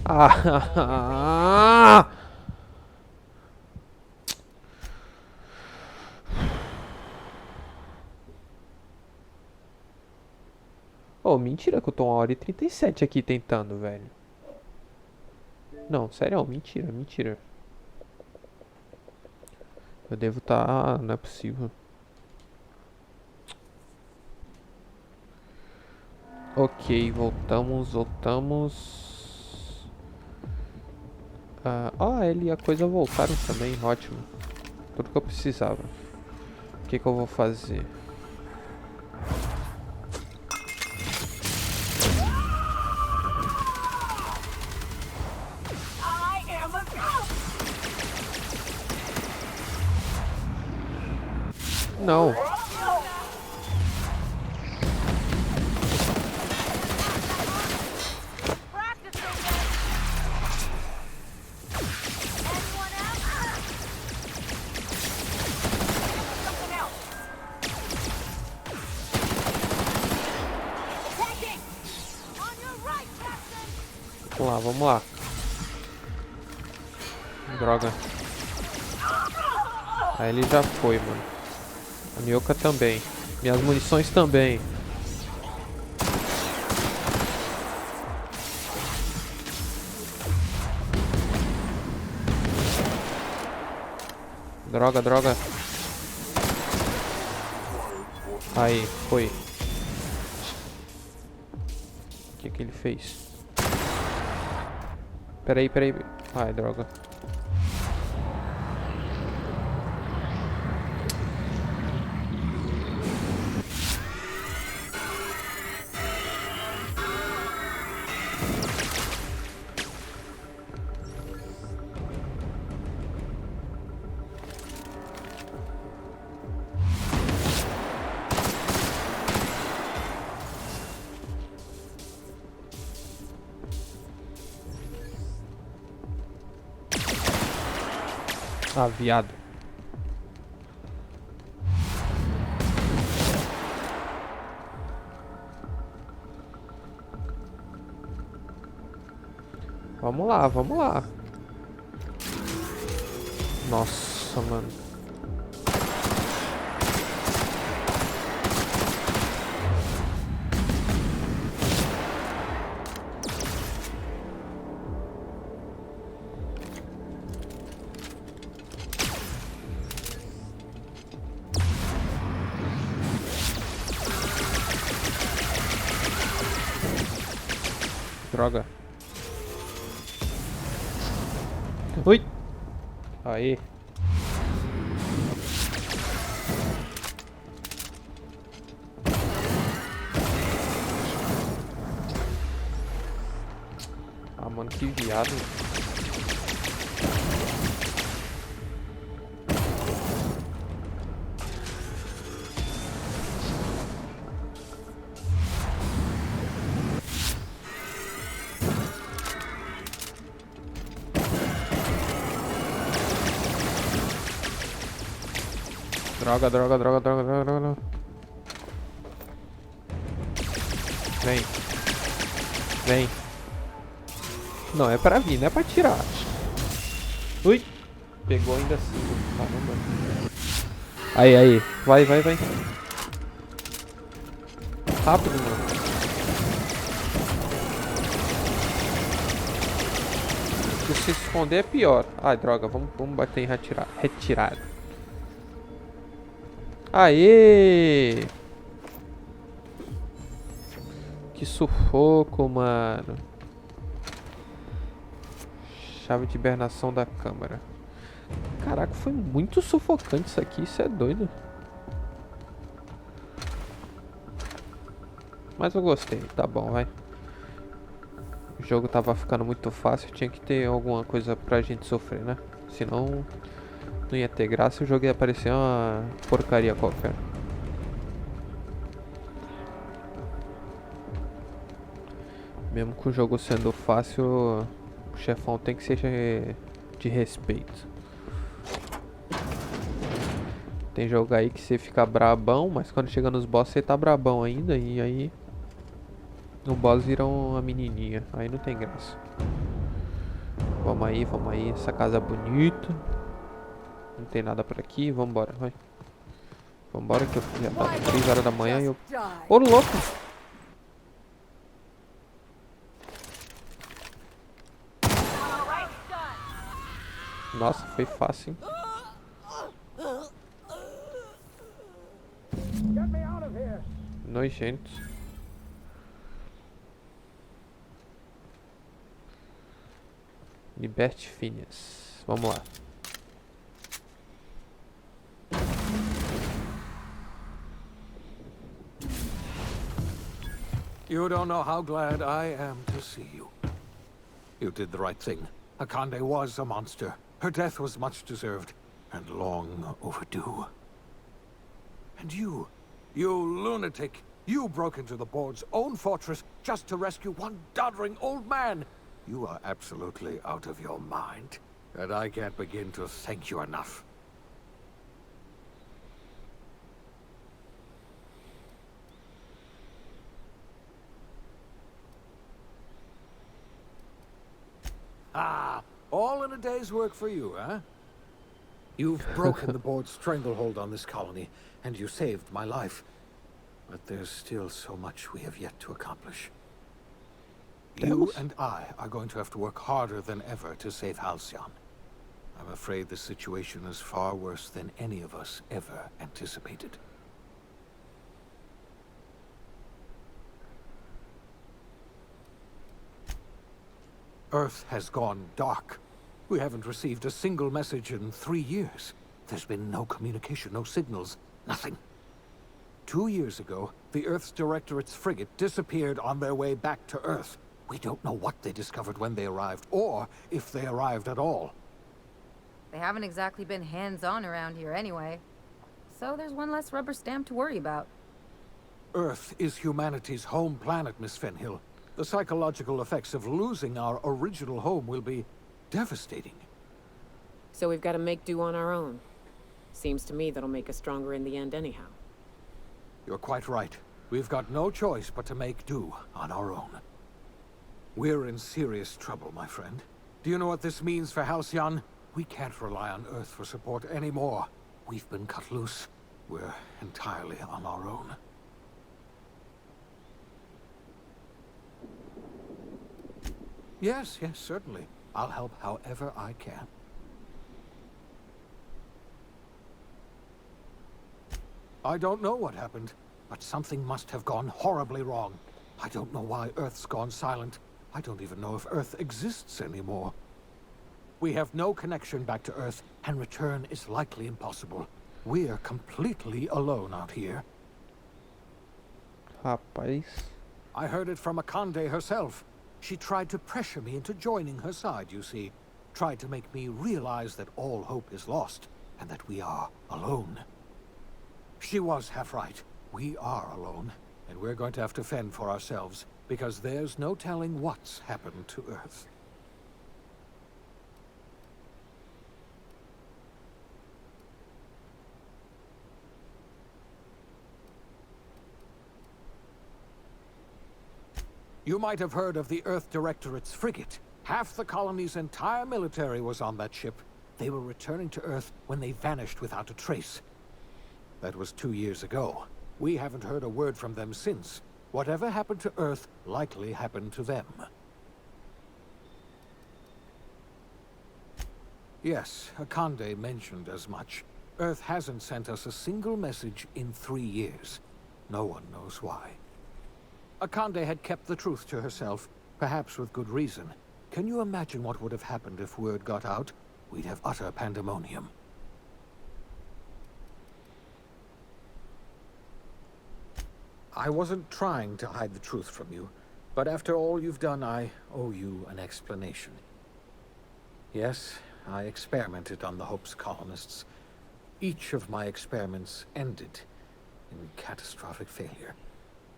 Ah! Oh, mentira que eu tô 1h37 aqui tentando, velho. Não, sério, mentira, mentira. Eu devo estar... Não é possível. Ok, voltamos. Ele e a coisa voltaram também, ótimo. Tudo que eu precisava. O que eu vou fazer? Não. Vamos lá. Droga. Aí ele já foi, mano. A Mioka também. Minhas munições também. Droga, droga. Aí, foi. O que ele fez? Peraí. Ai, droga. Ah, viado. Vamos lá, vamos lá. Nossa, mano. Droga. Ui. Aí. Ah, mano, que viado. Droga, droga, droga, droga, droga, droga. Vem. Vem. Não, é pra vir, não é pra tirar. Ui. Pegou ainda assim. Caramba. Aí, aí. Vai, vai, vai. Rápido, mano. Se se esconder é pior. Ai, droga. Vamos bater em retirada. Aê! Que sufoco, mano. Chave de hibernação da câmara. Caraca, foi muito sufocante isso aqui. Isso é doido. Mas eu gostei. Tá bom, vai. O jogo tava ficando muito fácil. Tinha que ter alguma coisa pra gente sofrer, né? Senão... não ia ter graça, o jogo ia parecer uma porcaria qualquer. Mesmo com o jogo sendo fácil, o chefão tem que ser de respeito. Tem jogo aí que você fica brabão, mas quando chega nos boss você tá brabão ainda, e aí o boss vira uma menininha, aí não tem graça. Vamos aí, essa casa é bonita. Não tem nada por aqui, vambora, vai. Vambora que já tá 3 horas da manhã e eu... Ô, louco! Nossa, foi fácil, hein? Nojento. Liberte Phineas. Vamos lá. You don't know how glad I am to see you. You did the right thing. Akande was a monster. Her death was much deserved, and long overdue. And you lunatic, you broke into the board's own fortress just to rescue one doddering old man. You are absolutely out of your mind, and I can't begin to thank you enough. Ah, all in a day's work for you, huh? You've broken the board's stranglehold on this colony, and you saved my life. But there's still so much we have yet to accomplish. You and I are going to have to work harder than ever to save Halcyon. I'm afraid the situation is far worse than any of us ever anticipated. Earth has gone dark. We haven't received a single message in 3 years. There's been no communication, no signals, nothing. 2 years ago, the Earth's Directorate's frigate disappeared on their way back to Earth. We don't know what they discovered when they arrived, or if they arrived at all. They haven't exactly been hands-on around here anyway. So there's one less rubber stamp to worry about. Earth is humanity's home planet, Miss Fenhill. The psychological effects of losing our original home will be devastating. So we've got to make do on our own. Seems to me that'll make us stronger in the end anyhow. You're quite right. We've got no choice but to make do on our own. We're in serious trouble, my friend. Do you know what this means for Halcyon? We can't rely on Earth for support anymore. We've been cut loose. We're entirely on our own. Yes, certainly. I'll help however I can. I don't know what happened, but something must have gone horribly wrong. I don't know why Earth's gone silent. I don't even know if Earth exists anymore. We have no connection back to Earth, and return is likely impossible. We're completely alone out here. Rapaz. I heard it from Akande herself. She tried to pressure me into joining her side, you see. Tried to make me realize that all hope is lost, and that we are alone. She was half right. We are alone, and we're going to have to fend for ourselves, because there's no telling what's happened to Earth. You might have heard of the Earth Directorate's frigate. Half the colony's entire military was on that ship. They were returning to Earth when they vanished without a trace. That was 2 years ago. We haven't heard a word from them since. Whatever happened to Earth likely happened to them. Yes, Akande mentioned as much. Earth hasn't sent us a single message in 3 years. No one knows why. Akande had kept the truth to herself, perhaps with good reason. Can you imagine what would have happened if word got out? We'd have utter pandemonium. I wasn't trying to hide the truth from you, but after all you've done, I owe you an explanation. Yes, I experimented on the Hope's colonists. Each of my experiments ended in catastrophic failure.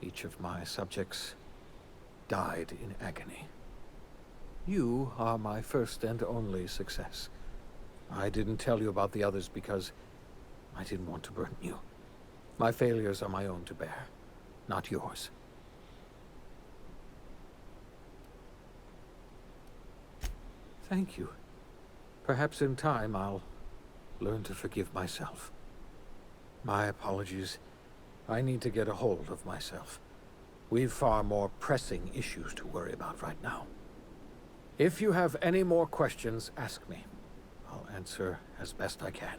Each of my subjects died in agony. You are my first and only success. I didn't tell you about the others because I didn't want to burden you. My failures are my own to bear, not yours. Thank you. Perhaps in time I'll learn to forgive myself. My apologies. I need to get a hold of myself. We've far more pressing issues to worry about right now. If you have any more questions, ask me. I'll answer as best I can.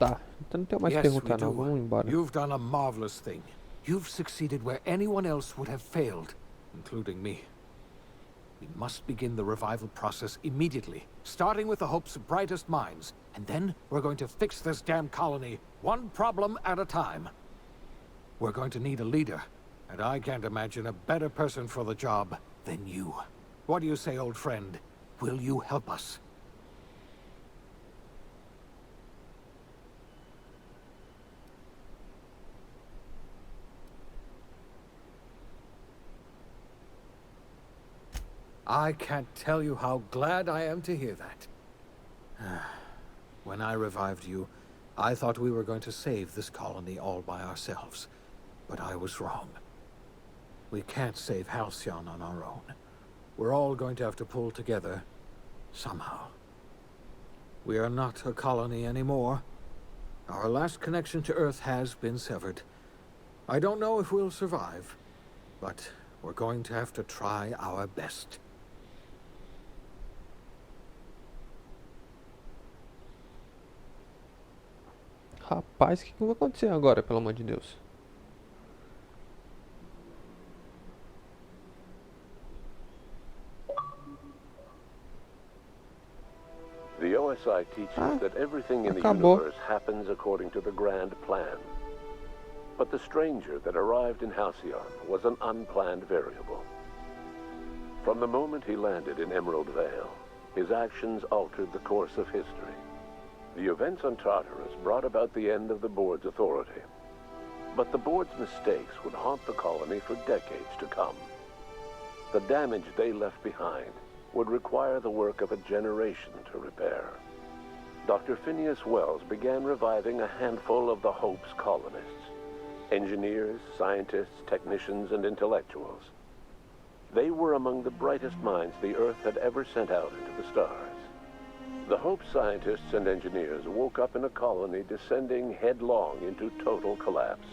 Tá, então não tenho mais que perguntar não, vamos embora. You've done a marvelous thing. You've succeeded where anyone else would have failed, including me. We must begin the revival process immediately, starting with the Hope's brightest minds, and then we're going to fix this damn colony, one problem at a time. We're going to need a leader, and I can't imagine a better person for the job than you. What do you say, old friend? Will you help us? I can't tell you how glad I am to hear that. When I revived you, I thought we were going to save this colony all by ourselves. But I was wrong. We can't save Halcyon on our own. We're all going to have to pull together, somehow. We are not a colony anymore. Our last connection to Earth has been severed. I don't know if we'll survive, but we're going to have to try our best. Rapaz, o que vai acontecer agora, pelo amor de Deus? The OSI teaches that everything in the acabou. universe happens according to the grand plan. But the stranger that arrived in Halcyon was an unplanned variable. From the moment he landed in Emerald Vale, his actions altered the course of history. The events on Tartarus brought about the end of the board's authority. But the board's mistakes would haunt the colony for decades to come. The damage they left behind would require the work of a generation to repair. Dr. Phineas Wells began reviving a handful of the Hope's colonists: engineers, scientists, technicians, and intellectuals. They were among the brightest minds the Earth had ever sent out into the stars. The Hope scientists and engineers woke up in a colony descending headlong into total collapse.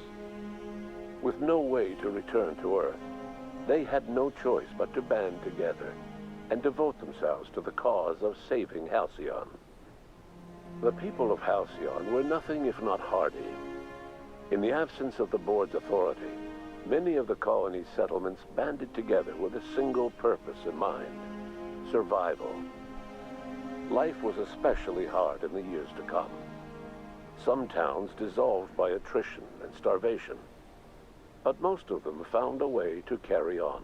With no way to return to Earth, they had no choice but to band together and devote themselves to the cause of saving Halcyon. The people of Halcyon were nothing if not hardy. In the absence of the board's authority, many of the colony's settlements banded together with a single purpose in mind: survival. Life was especially hard in the years to come. Some towns dissolved by attrition and starvation, but most of them found a way to carry on.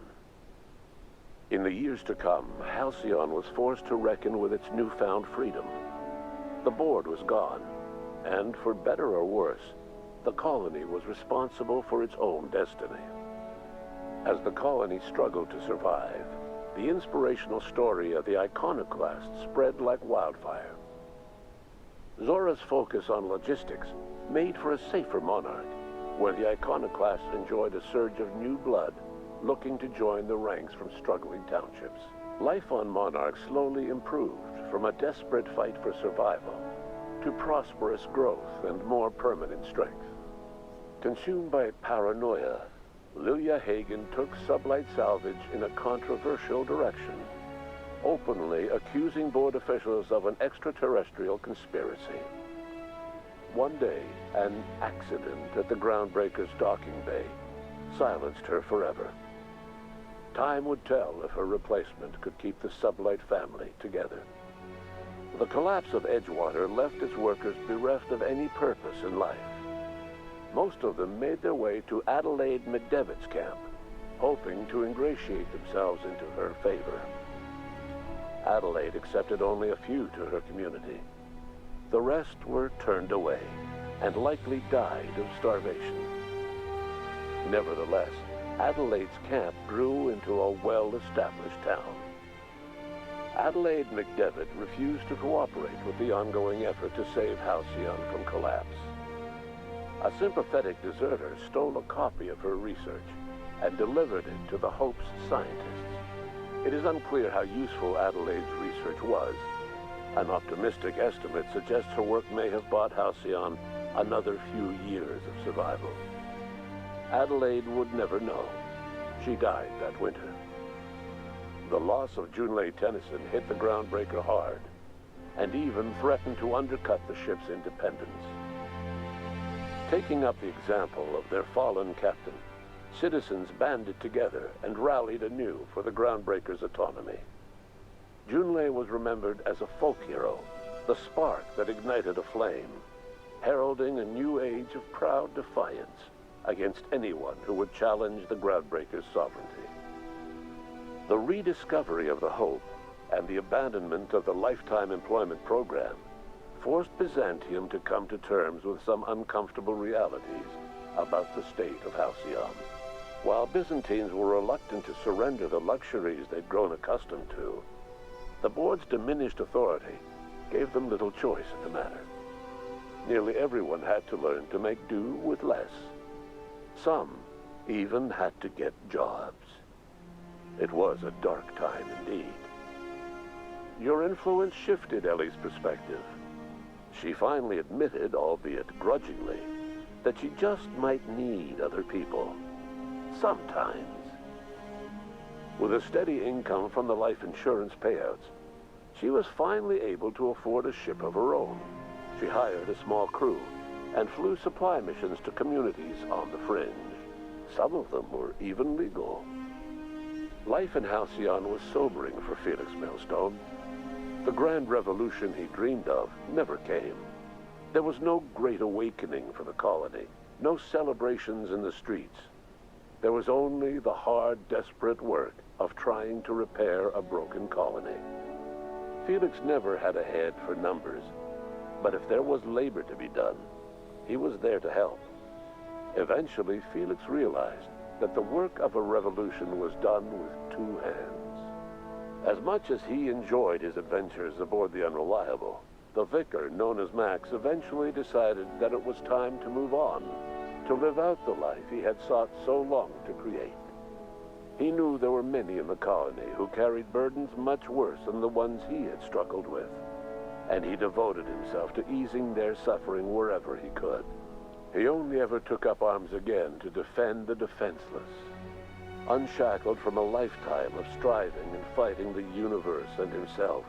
In the years to come, Halcyon was forced to reckon with its newfound freedom. The board was gone, and for better or worse, the colony was responsible for its own destiny. As the colony struggled to survive, the inspirational story of the iconoclast spread like wildfire. Zora's focus on logistics made for a safer monarch, where the iconoclasts enjoyed a surge of new blood looking to join the ranks from struggling townships. Life on Monarch slowly improved from a desperate fight for survival to prosperous growth and more permanent strength. Consumed by paranoia, Lilia Hagen took Sublight Salvage in a controversial direction, openly accusing board officials of an extraterrestrial conspiracy. One day, an accident at the Groundbreaker's docking bay silenced her forever. Time would tell if her replacement could keep the Sublight family together. The collapse of Edgewater left its workers bereft of any purpose in life. Most of them made their way to Adelaide McDevitt's camp, hoping to ingratiate themselves into her favor. Adelaide accepted only a few to her community. The rest were turned away and likely died of starvation. Nevertheless, Adelaide's camp grew into a well-established town. Adelaide McDevitt refused to cooperate with the ongoing effort to save Halcyon from collapse. A sympathetic deserter stole a copy of her research and delivered it to the Hope's scientists. It is unclear how useful Adelaide's research was. An optimistic estimate suggests her work may have bought Halcyon another few years of survival. Adelaide would never know. She died that winter. The loss of Junlei Tennyson hit the Groundbreaker hard, and even threatened to undercut the ship's independence. Taking up the example of their fallen captain, citizens banded together and rallied anew for the Groundbreaker's autonomy. Junlei was remembered as a folk hero, the spark that ignited a flame, heralding a new age of proud defiance against anyone who would challenge the Groundbreaker's sovereignty. The rediscovery of the Hope and the abandonment of the lifetime employment program forced Byzantium to come to terms with some uncomfortable realities about the state of Halcyon. While Byzantines were reluctant to surrender the luxuries they'd grown accustomed to, the board's diminished authority gave them little choice in the matter. Nearly everyone had to learn to make do with less. Some even had to get jobs. It was a dark time indeed. Your influence shifted Ellie's perspective. She finally admitted, albeit grudgingly, that she just might need other people. Sometimes. With a steady income from the life insurance payouts, she was finally able to afford a ship of her own. She hired a small crew and flew supply missions to communities on the fringe. Some of them were even legal. Life in Halcyon was sobering for Felix Millstone. The grand revolution he dreamed of never came. There was no great awakening for the colony, no celebrations in the streets. There was only the hard, desperate work of trying to repair a broken colony. Felix never had a head for numbers, but if there was labor to be done, he was there to help. Eventually, Felix realized that the work of a revolution was done with two hands. As much as he enjoyed his adventures aboard the Unreliable, the vicar, known as Max, eventually decided that it was time to move on, to live out the life he had sought so long to create. He knew there were many in the colony who carried burdens much worse than the ones he had struggled with, and he devoted himself to easing their suffering wherever he could. He only ever took up arms again to defend the defenseless. Unshackled from a lifetime of striving and fighting the universe and himself,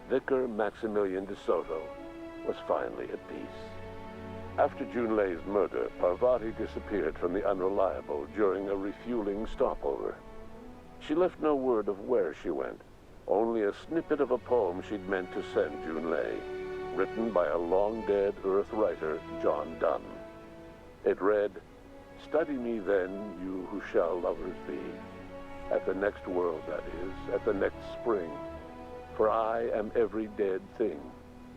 Vicar Maximilian de Soto was finally at peace. After Junlei's murder, Parvati disappeared from the Unreliable during a refueling stopover. She left no word of where she went, only a snippet of a poem she'd meant to send Junlei, written by a long-dead Earth writer, John Donne. It read, "Study me then, you who shall lovers be, at the next world, that is, at the next spring, for I am every dead thing,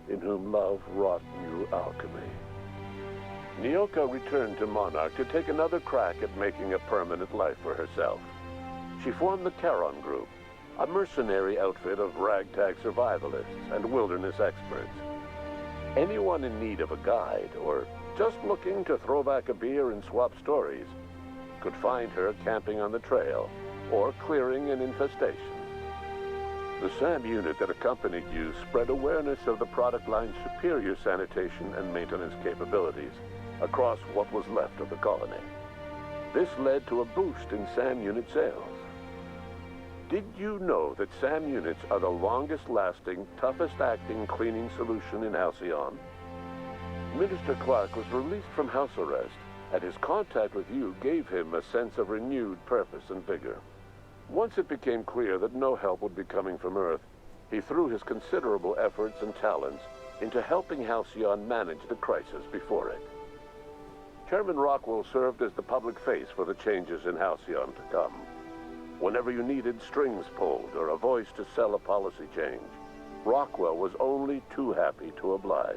in whom love wrought new alchemy." Nyoka returned to Monarch to take another crack at making a permanent life for herself. She formed the Charon Group, a mercenary outfit of ragtag survivalists and wilderness experts. Anyone in need of a guide, or just looking to throw back a beer and swap stories, could find her camping on the trail or clearing an infestation. The SAM unit that accompanied you spread awareness of the product line's superior sanitation and maintenance capabilities across what was left of the colony. This led to a boost in SAM unit sales. Did you know that SAM units are the longest-lasting, toughest-acting cleaning solution in Halcyon? Minister Clark was released from house arrest, and his contact with you gave him a sense of renewed purpose and vigor. Once it became clear that no help would be coming from Earth, he threw his considerable efforts and talents into helping Halcyon manage the crisis before it. Chairman Rockwell served as the public face for the changes in Halcyon to come. Whenever you needed strings pulled or a voice to sell a policy change, Rockwell was only too happy to oblige.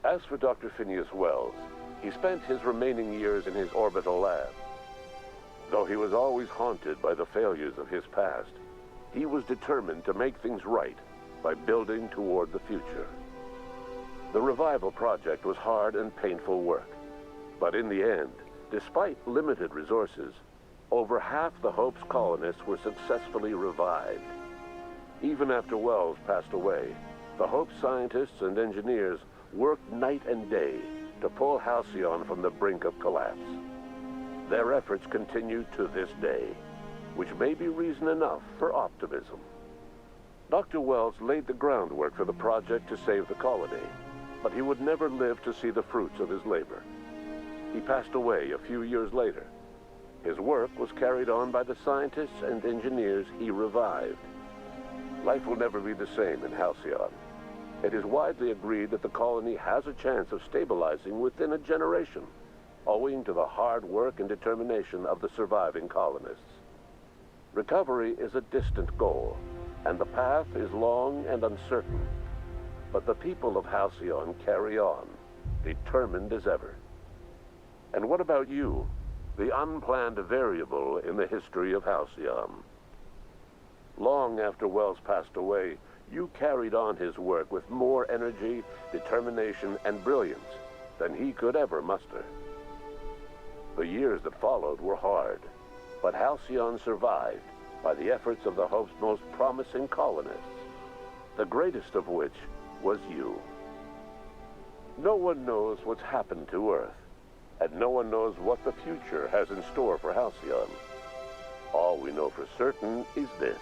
As for Dr. Phineas Wells, he spent his remaining years in his orbital lab. Though he was always haunted by the failures of his past, he was determined to make things right by building toward the future. The revival project was hard and painful work, but in the end, despite limited resources, over half the Hope's colonists were successfully revived. Even after Wells passed away, the Hope scientists and engineers worked night and day to pull Halcyon from the brink of collapse. Their efforts continue to this day, which may be reason enough for optimism. Dr. Wells laid the groundwork for the project to save the colony, but he would never live to see the fruits of his labor. He passed away a few years later. His work was carried on by the scientists and engineers he revived. Life will never be the same in Halcyon. It is widely agreed that the colony has a chance of stabilizing within a generation, owing to the hard work and determination of the surviving colonists. Recovery is a distant goal, and the path is long and uncertain. But the people of Halcyon carry on, determined as ever. And what about you, the unplanned variable in the history of Halcyon? Long after Wells passed away, you carried on his work with more energy, determination, and brilliance than he could ever muster. The years that followed were hard, but Halcyon survived by the efforts of the Hope's most promising colonists, the greatest of which was you. No one knows what's happened to Earth, and no one knows what the future has in store for Halcyon. All we know for certain is this: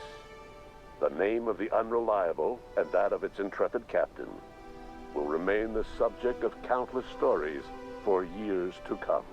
the name of the Unreliable and that of its intrepid captain will remain the subject of countless stories for years to come.